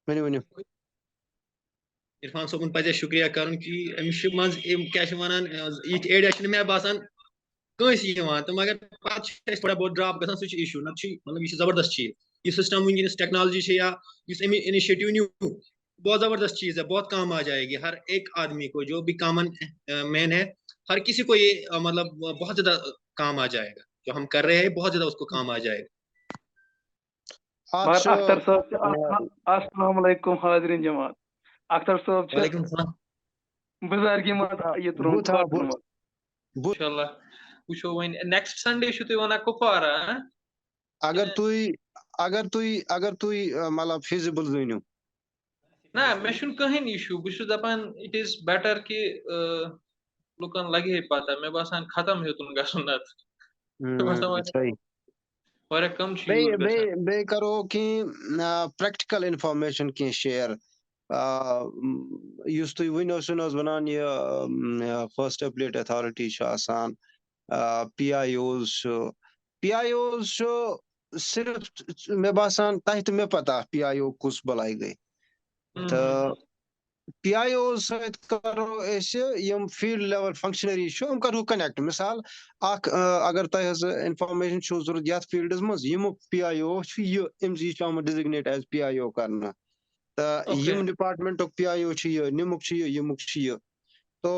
वन इरफान सोबन पजे शुक्रिया कर कि अमिश मज क्या वनान ये एरिया मे बासान कंस तो मगर पे थोड़ा बहुत ड्रॉप गसान सह इशू ना मतलब यह जबरदस्त चीज ये सिस्टम वनस टेक्नोलॉजी या इनिशिएटिव न्यू बहुत जबरदस्त चीज है, बहुत काम आ जाएगी हर एक आदमी को जो भी कॉमन मैन है हर किसी को ये मतलब बहुत ज्यादा काम आ जाएगा जो हम कर रहे हैं बहुत ज्यादा उसको काम आ जाएगा। मगर अख्तर साहब अस्सलाम वालेकुम हाज़रीन जमात अख्तर साहब वालेकुम सलाम। बुजुर्गी मत ये तुम खातन मत इंशाल्लाह वुचो वन नेक्स्ट संडे छु तुई वना कुपवारा अगर तुई मतलब फिजिबल जुनियो ना मे शुन कहीं इशू बुश दपान इट इज बेटर कि लुकन लगे पता मे बासान खत्म हे तुम गसनत बासान सही वारे कम छु बे यूज बे गसान बे करो कि प्रैक्टिकल इंफॉर्मेशन की शेयर युस तुई वनो सुनोस बनान ये फर्स्ट एपलेट अथॉरिटी आसान पीआईओस पीआईओस सिर्फ मे बासान तह मे पता पीआईओ कुस बलाई गई तो पीआईओ सहित करो यम फील्ड लेवल फंक्शनरी हम करो कनेक्ट मिसाल अगर तह इंफॉर्मेशन छो जरूरत यथ फील्डस मज यम पीआईओ यह डिजिग्नेट एज पीआईओ करना तो यम डिपार्टमेंट पीआईओ निमुक यमुक तो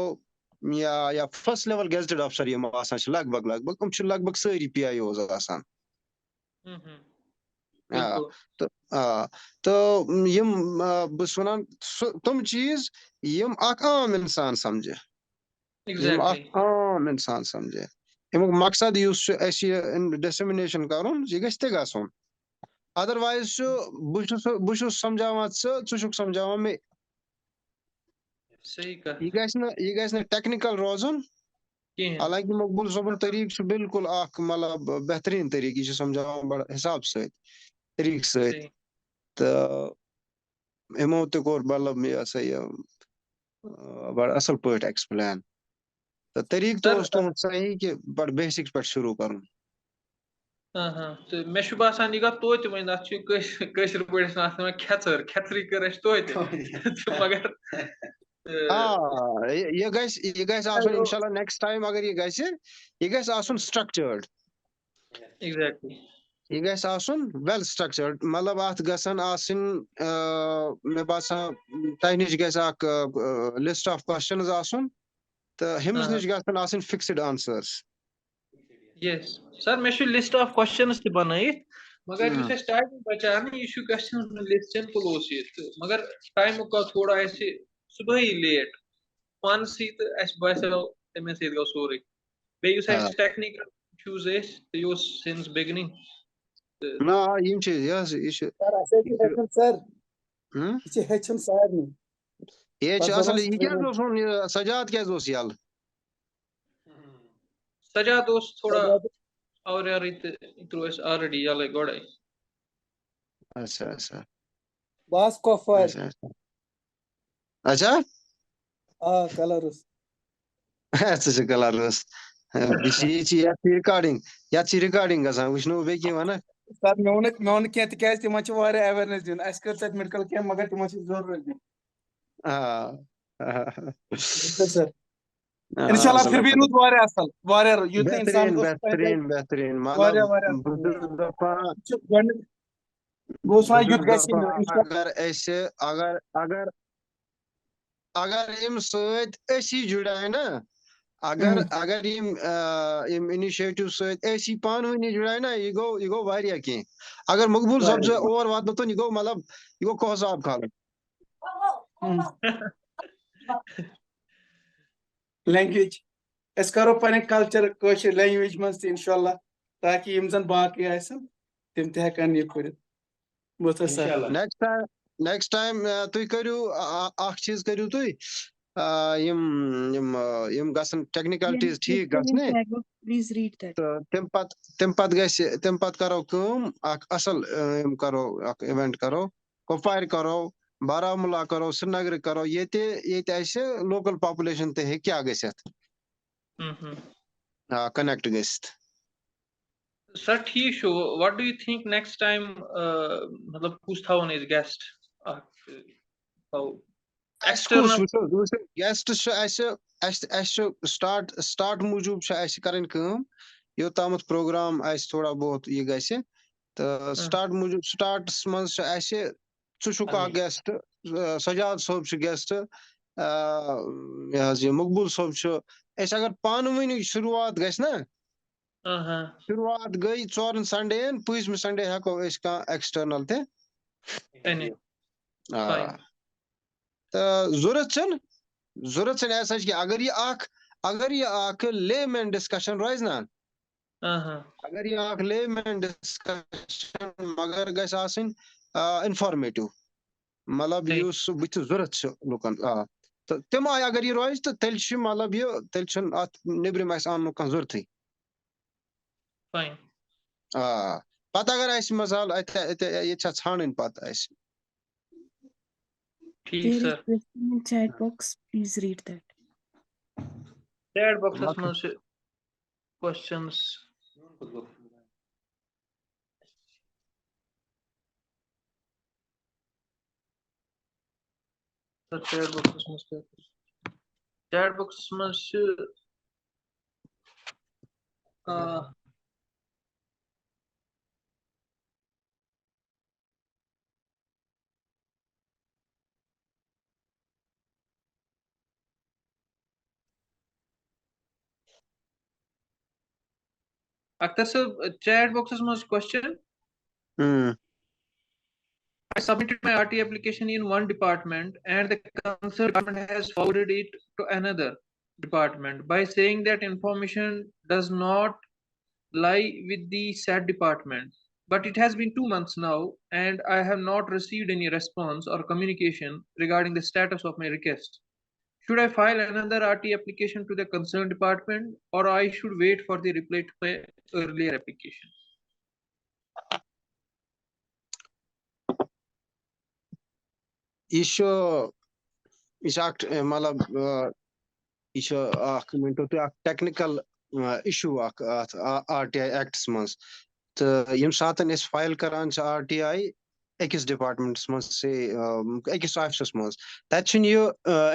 या फर्स्ट लेवल गेजेटेड अफसर यम आसान लगभग लगभग सारी पीआईओ आसान तो तो यम बस वनान तुम चीज यम आम इंसान समझे यम आम इंसान समझे यमुक मकसद युस डिसमिनेशन करुन यह गछ गसन अदरवाइज बहुत समझावान षुक समझावान मे सही कह यह गछ टेक्निकल रोजन हालांकि मकबूल सोबन तरीक बिल्कुल मतलब बेहतरीन तरीक समझावान बड़ हिसाब से तरीक से तो इमो ते कोर मतलब ये सही बड़ असल पॉइंट एक्सप्लेन तो तरीक तो सर तुम सही कि बड़ बेसिक्स पर शुरू करूं तो मे बासान यह गो तो वो कशर पे खेचर खेचरी कर तो मगर ये गैस आसन इंशाल्लाह नेक्स्ट टाइम अगर ये गैस आसन स्ट्रक्चर्ड एग्जैक्टली ये गैस आसन वेल स्ट्रक्चर्ड मतलब अत गसन आसन मे बासान तह निश गैस लिस्ट ऑफ क्वेश्चंस आसन तो हमिस निश गसन आसन fixed answers yes sir may list of questions त बनाइट मगर इस टाइम बचान यह क्वेश्चन लिस्ट सिंपल मगर टाइम का थोड़ा सुबह ही लेट पान तो बासो तमें सत गो सोरे बे टेक्निकल इशूज सिंस बिगनिंग ना यम यस ये सर असे हेचन सर ये हेचन सारनी ये असल ये क्या सजाद क्या यल सजाद थोड़ा और यार त्रो ऑलरेडी यल गोड़े अच्छा अच्छा बास कोफर अच्छा अच्छा आ कलरस अच्छा कलरस रिकॉर्डिंग रिकॉर्डिंग वुचनो बे वन सर मे क्या तिकाज तिम अवेयरनेस दिन कर मेडिकल कैंप मगर तिम जरूरत दिन सर इंशाल्लाह फिर भी रूद वारे असल वारे युत इंसान बेहतरीन बेहतरीन बेहतरीन वारे मतलब वारे गो युत इंशाल्लाह अगर ऐसे अगर अगर अगर इम सही जुड़ाए ना अगर अगर इम इनिशिएटिव सही पान वी जुड़ाए ना यह गो वारिया की अगर मकबूल सब जो और वात तो यह गो मतलब यह गो कोह साहब खाल लैंग्वेज अस करो पे कल्चर लैंग्वेज मज इंशाल्लाह ताकि यम जन बाकी आसन तिम ते हेकन यह कर नेक्स्ट टाइम तुम करू चीज करू तुम यम गसन टेक्निकलिटीज ठीक गसने Please read that. तम पत करो असल करो इवेंट करो कुपवार करो बारामूला करो श्रीनगर करो ये लोकल पॉपुलेशन ते क्या गसित कनेक्ट गसित सर ठीक छो what do you think next time मतलब कुछ थावन इज गेस्ट गेस्ट स्टार्ट मूजूब करन योतामत प्रोग्राम थोड़ा बहुत ये गसे तो स्टार्ट मूजूब स्टार्टस मज गेस्ट सजाद सोब गेस्ट यह मकबूल सोब अगर पान वन शुरुआत गस ना शुरुआत गई 4 संडे पज़म संडे हेको एक्सटर्नल ते तो जरूरत ऐसा कि अगर ये लेमैन डिस्कशन रोज ना अगर ये लेमैन डिस्कशन मगर गस इंफॉर्मेटिव मतलब युस बुथ जरूरत लुकन तो तम आय अगर ये रोज तो तेल मतलब ये तेल नब्रिम आन जरूरत पत अगर मसाल ये छान पत There is question in chat box. Please read that. Chat box में questions chat box में Akhtar sir, chat boxes must question. I submitted my RT application in one department and the concerned department has forwarded it to another department by saying that information does not lie with the said department. But it has been 2 months now and I have not received any response or communication regarding the status of my request. Should I file another RT application to the concerned department or I should wait for the reply to my earlier application? मतलब टेक्निकल इशू RTI एक्ट्स मज तो यम सातन इस फाइल करान RTI अकिस डिपार्टमेंट्स मज से अकिस ऑफिसस मज तत ये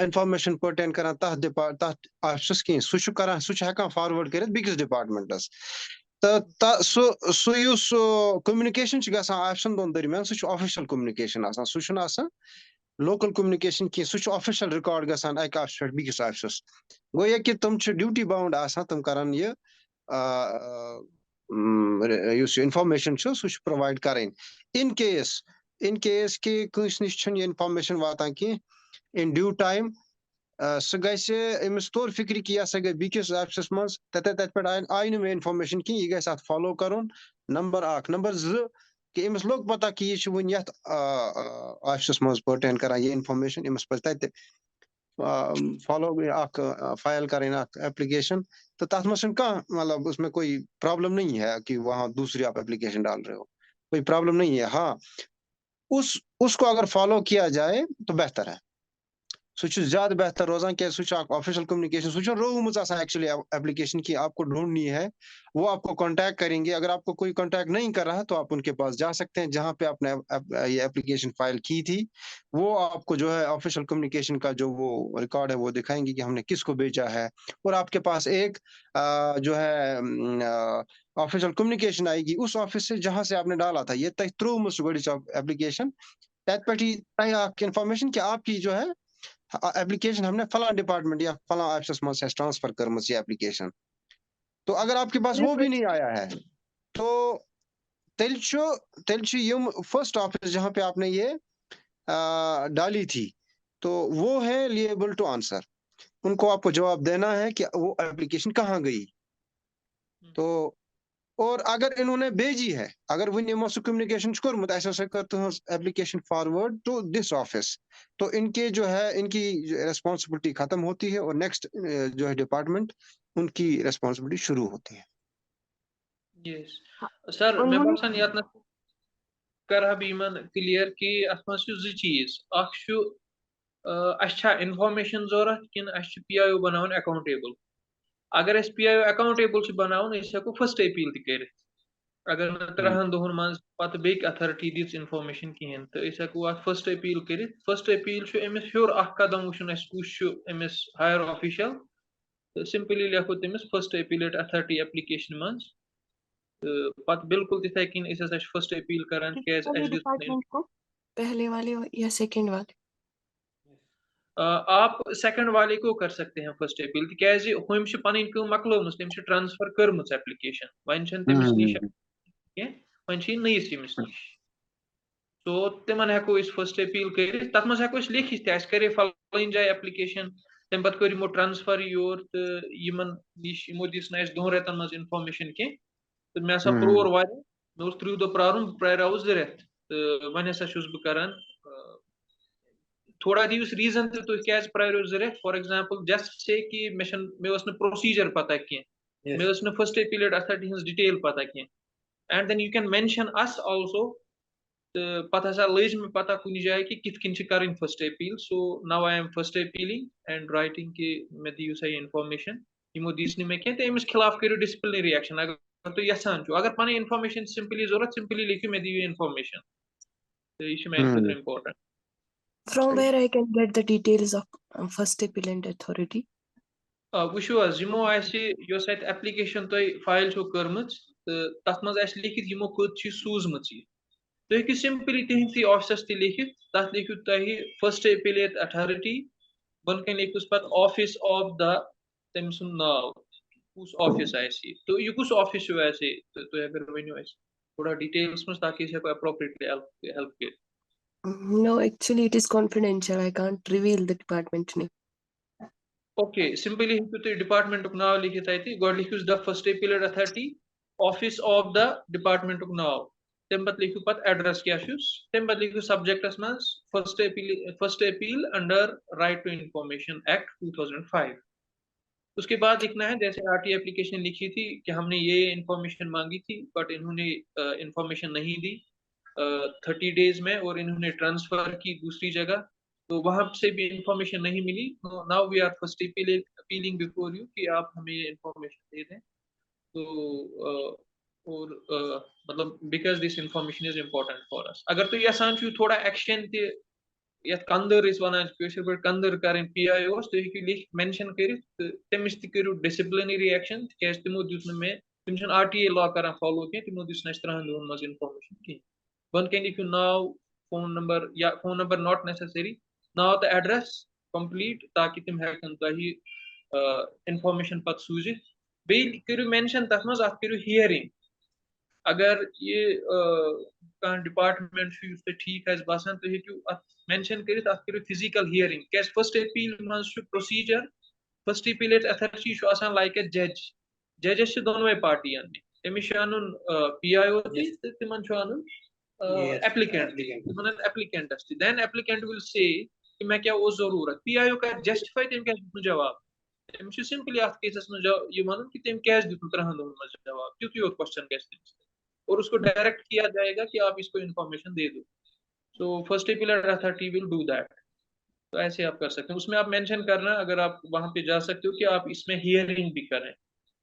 इंफॉर्मेशन पर्टेन करान तथ ऑफिसस कहीं सह करान सह हेकान फॉरवर्ड कर बिकिस डिपार्टमेंटस तो सह कम्युनिकेशन गसान ऑफिसन दोन दरमियान सह ऑफिशियल कम्युनिकेशन आसान सह आसान लोकल कम्युनिकेशन की सह ऑफिशियल रिकॉर्ड गसान अक ऑफिस पे बिकिस ऑफिसस गो ये कि तुम ड्यूटी बाउंड आसान तुम करान ये इंफॉर्मेशन सह प्रोवाइड करें इन केस कि कंस निश इंफॉर्मेशन वातान की इन ड्यू टाइम सह गमिस तोर फिक्र कि यह गई बिकिस ऑफिसस मज तत पे आई मे इंफॉर्मेशन की यह गत फॉलो कर नंबर 1 नंबर 2 कि अमिस लोग पता कि यह वन यथ ऑफिसस मज पर्टेन कर ये इंफॉर्मेशन अमिस पे तत फॉलो फाइल करें एप्लीकेशन तो तथ में कहाँ मतलब उसमें कोई प्रॉब्लम नहीं है कि वहाँ दूसरी आप एप्लीकेशन डाल रहे हो, कोई प्रॉब्लम नहीं है। हाँ, उसको अगर फॉलो किया जाए तो बेहतर है, सह ज्यादा बेहतर रोजान क्या सह ऑफिशियल कम्युनिकेशन सह रोमुज एक्चुअली एप्लीकेशन की आपको ढूंढनी है, वो आपको कांटेक्ट करेंगे। अगर आपको कोई कांटेक्ट नहीं कर रहा तो आप उनके पास जा सकते हैं जहां पे आपने ये एप्लीकेशन फाइल की थी, वो आपको जो है ऑफिशियल कम्युनिकेशन का जो वो रिकॉर्ड है वो दिखाएंगे कि हमने किसको भेजा है, और आपके पास एक जो है ऑफिशियल कम्युनिकेशन आएगी उस ऑफिस से जहां से आपने डाला था ये थ्रू मुझ एप्लीकेशन तथ पे इंफॉर्मेशन कि आपकी जो है एप्लीकेशन हमने फला डिपार्टमेंट या फला ऑफिस में ट्रांसफर कर ये एप्लीकेशन। तो अगर आपके पास वो भी नहीं आया है तो तेल यम फर्स्ट ऑफिस जहां पे आपने ये डाली थी तो वो है लिएबल टू आंसर, उनको आपको जवाब देना है कि वो एप्लीकेशन कहाँ गई। तो और अगर इन्होंने भेजी है, अगर वन यमो सह कम्युनिकेशन कर्मुत कर तुहस application forward to this office, तो इनके जो है इनकी रेस्पॉन्सिबिलिटी खत्म होती है और नेक्स्ट जो है डिपार्टमेंट उनकी रेस्पॉन्सिबिलिटी शुरू होती है। यस सर, मैं बसान यत कर क्लियर कि अत मज जो चीज इंफॉर्मेशन जरूरत कि PIO बनावन अकाउंटेबल। अगर PIO अकाउंटेबल बनावन हेको फर्स्ट अपील कर, अगर 3 दोहन मज पत बेक अथॉरिटी दिस इंफॉर्मेशन कहें तो हेको फर्स्ट अपील कर। फर्स्ट अपील अमिस हेर कदम वुचन अमिस हायर ऑफिशियल, तो सिंपली लिखो तमिस first appeal at authority application मज, पत बिल्कुल तिथे कन फर्स्ट अपील करान डिपार्टमेंट को पहले वाले या सेकंड वाले? आप सेकंड वाले को कर सकते हैं फर्स्ट अपील, तिकाज हम पन मकलोम तम ट्रांसफर कर्म एप्लीकेशन, वन तमिस निश वन नईस यमिस निश, तो तिमन हेको फर्स्ट अपील कर तथ मज हेको लिखित करे फलाइन जाए एप्लीकेशन, तम पे कर ट्रांसफर योर तो यमन निश यमो दिस ना 2 रेतन मज इंफॉर्मेशन कह, तो मे प्रोर वार मे 3 दो प्रारुन प्रायराव 2 रेत, तो वन बह करान थोड़ा दिवस रीजन तो तुम क्या प्रायरो 2 रेत। फॉर एग्जांपल जस्ट से कि मे प्रोसीजर पता कह, मे फर्स्ट अपील अथॉरिटी हज डिटेल पता कह, and then you can mention us also, तो पता लज मे पता कुछ जाए कि कितन कर first appeal. So now I am first appealing and writing कि मे दियो सा इंफॉर्मेशन, यमो दिस मे कह तो अमिस खिलाफ करो डिसिप्लिनरी एक्शन। अगर तुम यसान अगर पन इंफॉर्मेशन सिंपली जरूरत सिंपली लिखो मे दियो इंफॉर्मेशन, तो यह मेरे खुद important. From where I can get the details of first appellant authority? वो यमो एप्लीकेशन तुम फाइल कर्म तो तथ मज लिखित यमो कद सूजम, तुम हेकि सिंपली तिहंदी ऑफिसस तह लिखित, तथ लिखियो तुम फर्स्ट अपीलेट अथॉरिटी, बन कन लिखुस पत ऑफिस ऑफ द तम सुन नाव कुस ऑफिस आसि, तो यह कुस ऑफिस आसि, तो तुम अगर वनो थोड़ा डिटेल्स में ताकि हेको एप्रोप्रिएटली हेल्प कर। No, actually it is confidential. I can't reveal the department name. Okay, simply तुम डिपार्टमेंट नाव लिखित गो लिखुस the first appellate authority office of the department नाव, तम पे लिखो पत एड्रेस क्या तम पे लिखो सब्जेक्टस मज first appeal under right to information act 2005। उसके बाद लिखना है जैसे RTI एप्लीकेशन लिखी थी कि हमने ये इंफॉर्मेशन मांगी थी बट इन्होंने इंफॉर्मेशन नहीं दी 30 डेज में, और इन्होंने ट्रांसफर की दूसरी जगह, तो वहां से भी इंफॉर्मेशन नहीं मिली। Now we are first appealing before you कि आप हमें इंफॉर्मेशन दे दें। तो और मतलब because this information is important for us. अगर तो यसान छो थोड़ा एक्शन ते यथ कंदर इस वनान कशर पे कंदर करें PIOs तो हेकु लिख मेंशन करित तमिस त करू डिसिप्लिनरी एक्शन तक तिमो दिस न मे तिम छन RTA लॉ करन फॉलो के तिमो दिस न 3 दोन मज इंफॉर्मेशन की one can if you now phone number या phone number not necessary now the address complete ताकि तिम हेकन तही इंफॉर्मेशन पत सूजित बे करू मेंशन तथ मज अत करू हियरिंग। अगर ये कह डिपार्टमेंट ठीक है बसान तो हेकू अत मेंशन करित अत करू फिजिकल हियरिंग क्या फर्स्ट अपील मज प्रोसीजर फर्स्ट अपीलेट अथॉरिटी आसान लाइक ए जज जजेस दोनों पार्टियन तमिस PIO तिमन on applicant then applicant will say कि मैं क्या वो जरूरत PIO का जस्टिफाई तम क्या जवाब तमिस सिंपली अत केसस में वन कि तम क्या दित 3 दोन मज जवाब तुत योत क्वेश्चन गस और उसको डायरेक्ट किया जाएगा कि आप इसको इंफॉर्मेशन दे दो। So first appellate authority will do that. तो ऐसे आप कर सकते हैं। उसमें आप मेंशन करना अगर आप वहां पे जा सकते हो कि आप इसमें हियरिंग भी करें,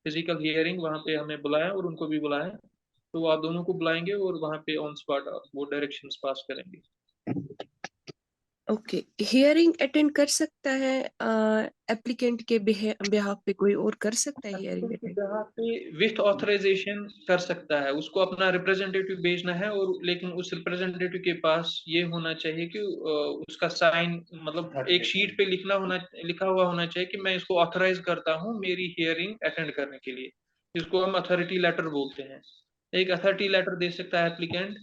फिजिकल हियरिंग वहां पे हमें बुलाएं और उनको भी बुलाएं। तो आप दोनों को बुलाएंगे और वहां पे ऑन स्पॉट वो डायरेक्शंस पास करेंगे। ओके, हियरिंग अटेंड कर सकता है एप्लीकेंट के बिहाफ पे कोई और कर सकता है हियरिंग अटेंड? यहाँ पे विथ ऑथराइजेशन कर सकता है, उसको अपना रिप्रेजेंटेटिव भेजना है और लेकिन उस रिप्रेजेंटेटिव के पास ये होना चाहिए कि उसका साइन मतलब एक शीट पे लिखा हुआ होना चाहिए कि मैं इसको ऑथराइज करता हूँ मेरी हियरिंग अटेंड करने के लिए। इसको हम अथॉरिटी लेटर बोलते हैं। एक अथॉरिटी लेटर दे सकता है एप्लीकेंट,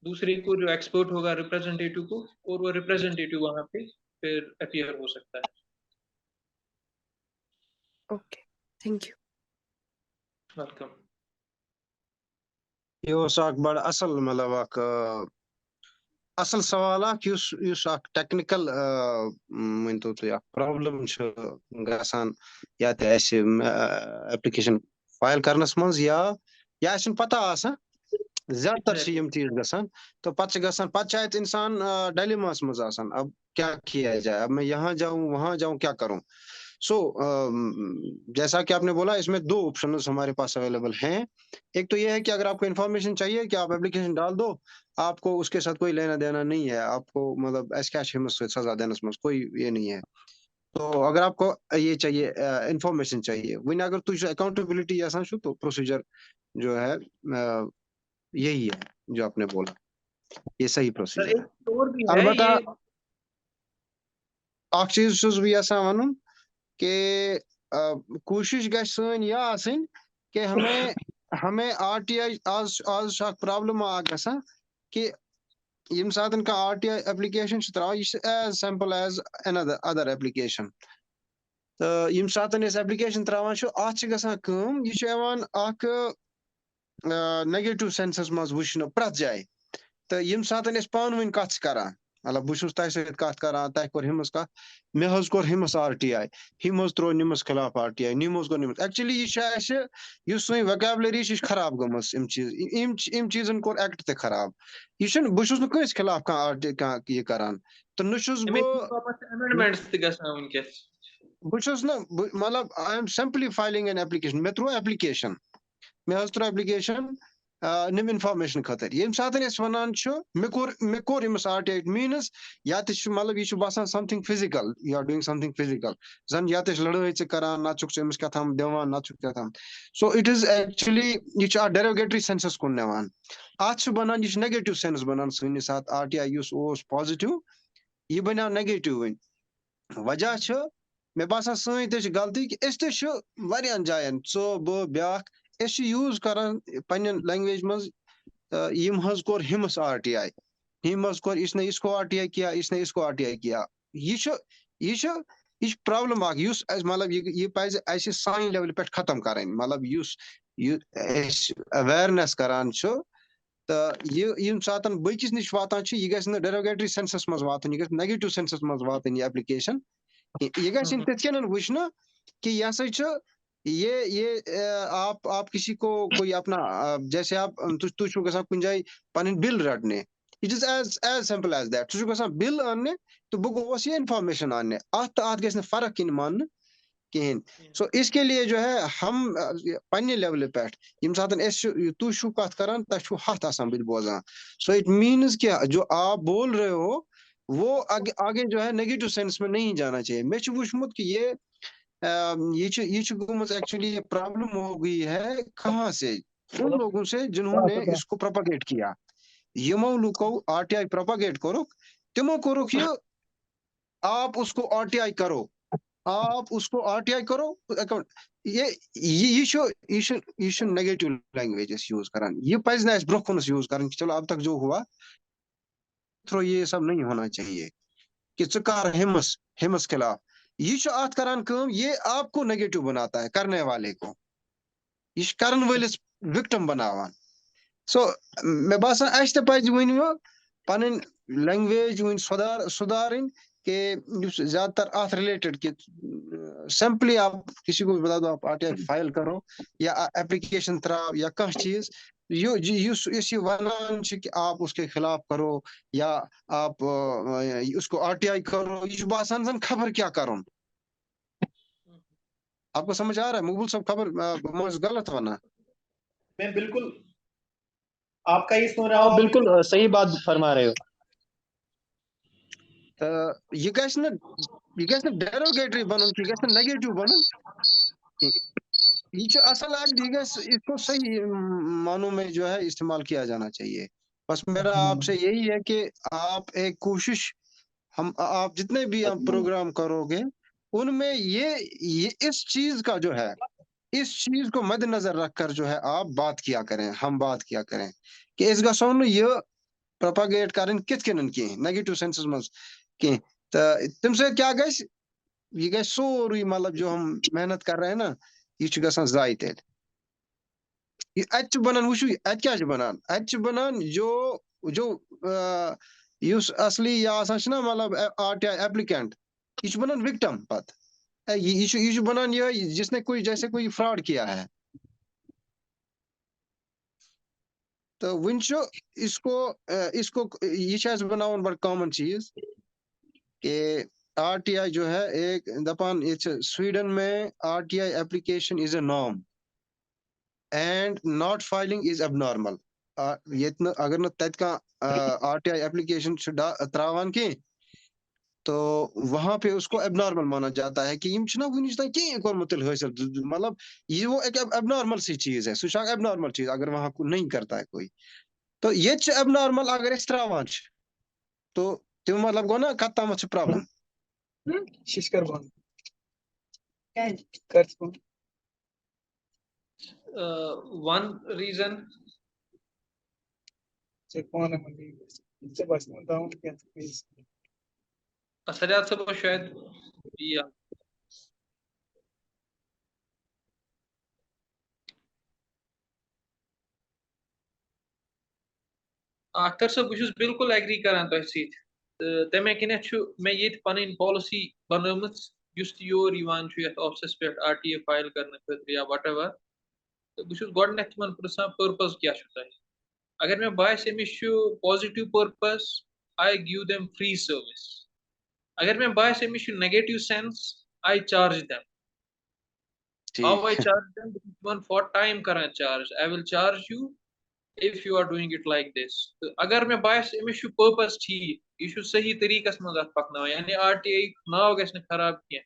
दूसरे को जो एक्सपर्ट होगा रिप्रेजेंटेटिव को, और वो रिप्रेजेंटेटिव वहां पे फिर अपीयर हो सकता है। Okay, thank you. वेलकम। ये बड़ असल मतलब असल सवाल टेक्निकल वन तो प्रॉब्लम गसान या एप्लीकेशन फाइल करनस मज या पता आसान ज्यादातर चीज गसान तो पत इंसान डायलेमास मज आसान अब क्या किया जाए, अब मैं यहाँ जाऊं वहां जाऊं क्या करूं। सो जैसा कि आपने बोला इसमें 2 ऑप्शन हमारे पास अवेलेबल हैं। एक तो ये है कि अगर आपको इन्फॉर्मेशन चाहिए कि आप एप्लीकेशन डाल दो, आपको उसके साथ कोई लेना देना नहीं है, आपको मतलब सजा देना कोई ये नहीं है। तो अगर आपको ये चाहिए इन्फॉर्मेशन चाहिए वही अगर तुझ अकाउंटेबिलिटी तो प्रोसीजर जो है यही है जो आपने बोला, ये सही प्रोसीजर है। और भी है अलबत्ता ये अख चीज वन कि कोशिश गई आसन कि हमें हमें RTI आज प्रॉब्लम गसान कि यम सात का RTI एप्लीकेशन त्रा as simple as other application. तो यम सात एप्लीकेशन त्रा अत गसान यह नेगेटिव सेंसस मज वुचन प्रत जाए। तो यम सात पान वन कत करान मतलब बहुत तह सत कत करान तह कोर हिमस कत मे कोर हिमस RTI हिम त्रो निमस खिलाफ RTI निमस गो निमस एक्चुअली यह सो वोकैबुलरी खराब गमस इन चीजन कोर एक्ट ते खराब यह बहुत कस खिलाफ कह ये करान तो नुस अमेंडमेंट्स ते गसान वनकस मतलब I am simply filing an application मे त्रो एप्लीकेशन मे त्रो एप्लीकेशन निम इन्फॉर्मेशन खतर ये सात वन मे कोर यमस RTI मीनस या मतलब यह बसान something physical you are doing something physical जन या लड़ाई करान ना अमिस क्या दिवान ना क्या। सो इट इज एक्चुअली यह डेरोगेटरी सेंसस कुन नवान अत बनान यह नेगेटिव सेंस बनान सनिस RTI पॉजिटिव यह बनो नेगेटिव वन वजह मे बसान सन ते गलती कि वारियान जायन सो ब्या यूज करान पन्न लैंग्वेज मज यम कोर हिमस RTI हिम कोर इसने इसको RTI किया इसने इसको RTI किया यह प्रॉब्लम मतलब यह पज साइन लेवल पे खत्म कर मतलब अवेयरनेस करान तो यम सात बकिस नश वातान यह गि डेरोगेटरी सेंसस मज वातन यह नेगेटिव सेंसस मज वातन यह एप्लीकेशन यह गि तन वुचन कि यह हसा ये आप किसी को कोई अपना जैसे आप तुझ गसान कुन जाए पन बिल रटने It is as simple as that. So गसान bill आने तो बो गोस ये information आने आत गैस ने फर्क इन मान कहें. So इसके लिए जो है हम पन्ने लेवल पे यम सातन एस तू शू कत करन ता शू हाथ आसान बिल बोझान. So it means कि जो आप बोल रहे हो वो आगे जो है नेगेटिव सेंस में नहीं जाना चाहिए. मैं वुचमुत कि ये एक्चुअली ये प्रॉब्लम हो गई है कहाँ से, उन लोगों से जिन्होंने इसको प्रोपागेट किया. यमो लुको आरटीआई प्रोपागेट करो, तिमो करो कि आप उसको आरटीआई करो, आप उसको आरटीआई करो. ये नेगेटिव लैंग्वेजेस यूज करन. ये पज ना ब्रोह कुन यूज करन कि चलो अब तक जो हुआ थ्रो ये सब नहीं होना चाहिए कि चुकार हिमस खिलाफ. ये आत करान काम, ये आपको नेगेटिव बनाता है करने वाले को, ये करन वलिस विक्टिम बनावान. सो मैं बासा अस पज वन पन लैंग्वेज वन सुधारन के ज्यादातर आत रिलेटेड कि सिंपली आप किसी को भी बता दो आप आरटीआई फाइल करो या एप्लीकेशन त्राव या कह चीज ये वनान कि आप उसके खिलाफ करो या आप उसको आरटीआई करो. ये बासान जन खबर क्या करो. आपको समझ आ रहा है मुकबुल साहब? खबर गलत वना. मैं बिल्कुल आपका ये सुन रहा हूँ, बिल्कुल सही बात फरमा रहे हो. ये डेरोगेटरी बनन कि नेगेटिव बनन. ये असल इसको सही मानों में जो है इस्तेमाल किया जाना चाहिए. बस मेरा आपसे यही है कि आप एक कोशिश आप जितने भी आप प्रोग्राम करोगे उनमें ये इस चीज का जो है, इस चीज को मद्देनजर रखकर जो है आप बात किया करें, हम बात किया करें कि इस गसन ये प्रोपागेट करें कित कन की नेगेटिव सेंसेस मज की. तम से क्या गस ये गस सोरी मतलब जो हम मेहनत कर रहे हैं ना ये गसान जाय तेल. बनान वुचु क्या बनान बनान जो असली या मतलब आरटीआई एप्लीकेंट ये बनान विक्टिम पत. ये बनान ये जिसने जैसे कोई फ्रॉड किया है. तो वन इसको ये बनावन बड़ कॉमन चीज कि आरटीआई जो है एक दपान स्वीडन में RTI application is a norm and not filing is abnormal. ये अगर न तत का आरटीआई एप्लीकेशन त्रावान की तो वहां पे उसको एबनॉर्मल माना जाता है कि यम छना वनिस तक की कोरमत हासिल. मतलब ये वो एक एबनॉर्मल सी चीज है, सुशाक एबनॉर्मल चीज अगर वहां को नहीं करता है कोई. तो ये एबनॉर्मल अगर इस त्रावान तो तुम मतलब गो ना कत्ता प्रॉब्लम. शिशकर बन कर one reason से कौन है इससे बस डाउन क्या प्लीज असलियत से वो शायद या अख्तर साहब बहुत बिल्कुल एग्री करान तो तमे किन मैं ये पन पॉलिसी बनम योर ऑफिस पे आरटीए फाइल करने खतर या वट एवर. तो बहुत गोडन तमन पृछान पर्पज क्या तुह. अगर मैं बास अमिस positive purpose I give them free service. अगर मैं बास अमिस negative sense I charge them. How I charge them? One for time करा charge. I will charge you if you are doing it like this. तो अगर मैं बायस अमिस पर्पस ठीक यह सही तरीकस मज पकना यानी आरटीआई नाव गस खराब कह.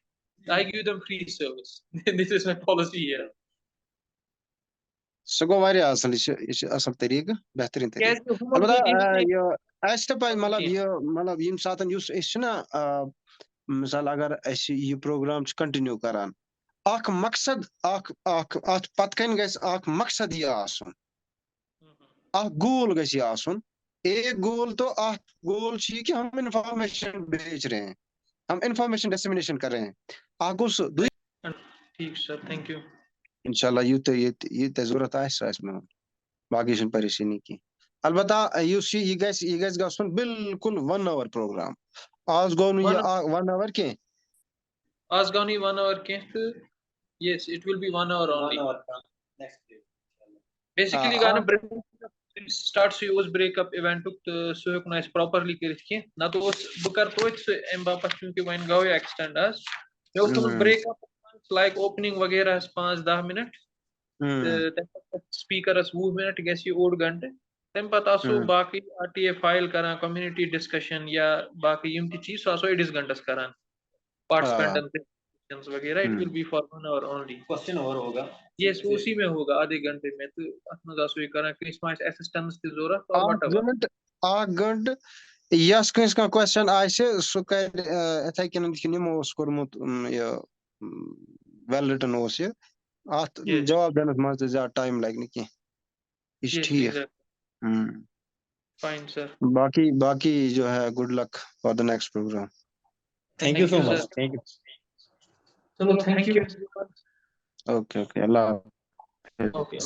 I give them free service. This is my policy here. सो गो वारिया असल ये असल तरीका बेहतरीन तरीका. अलबत्ता ये मतलब यम सातन युस ना मिसाल अगर ये प्रोग्राम कंटिन्यू करान अख मकसद अत पतकन गस अख मकसद ये आसन, अख गोल गस ये आसन. एक गोल तो अख गोल छी कि हम इंफॉर्मेशन बेच रहे हैं, हम इंफॉर्मेशन डिसेमिनेशन कर रहे हैं. अख गोल ठीक सर, थैंक यू. इंशाल्लाह ये जरूरत है में बाकी परेशानी की. अलबत्ता ये गस गसन बिल्कुल 1 आवर प्रोग्राम. आज गो 1 आवर के आज गो 1 आवर के. Yes, it will be 1 hour only. 1 hour next day. Basically, gonna bring start से उस ब्रेकअप इवेंट सो हेकु न प्रॉपरली करित की न तो बह कर तो एम बापत क्योंकि वन गो एक्सटेंड आज मे थोड़ा ब्रेकअप लाइक ओपनिंग वगैरह 5-10 मिनट स्पीकरस 20 मिनट गि ओड घंटे तम पत आसो बाकी RTA फाइल कर कम्युनिटी डिस्कशन या बाकी यम चीज सो आसो 1 घंटस कर पार्टिसिपेंटन वगैरह it will be for 1 hour only question और होगा यस उसी में होगा आधे घंटे में तो अतमज आसो ये कर असिस्टेंस की जरूरत और गंट यस कस का क्वेश्चन आसे सो कर इथे कन निमोस कोरमुत ये वेल रिटन ओस ये अत जवाब देनस मज ज्यादा टाइम लगे न की इस ठीक फाइन सर बाकी जो है good luck for the next program thank you so much thank you चलो thank you okay Allah okay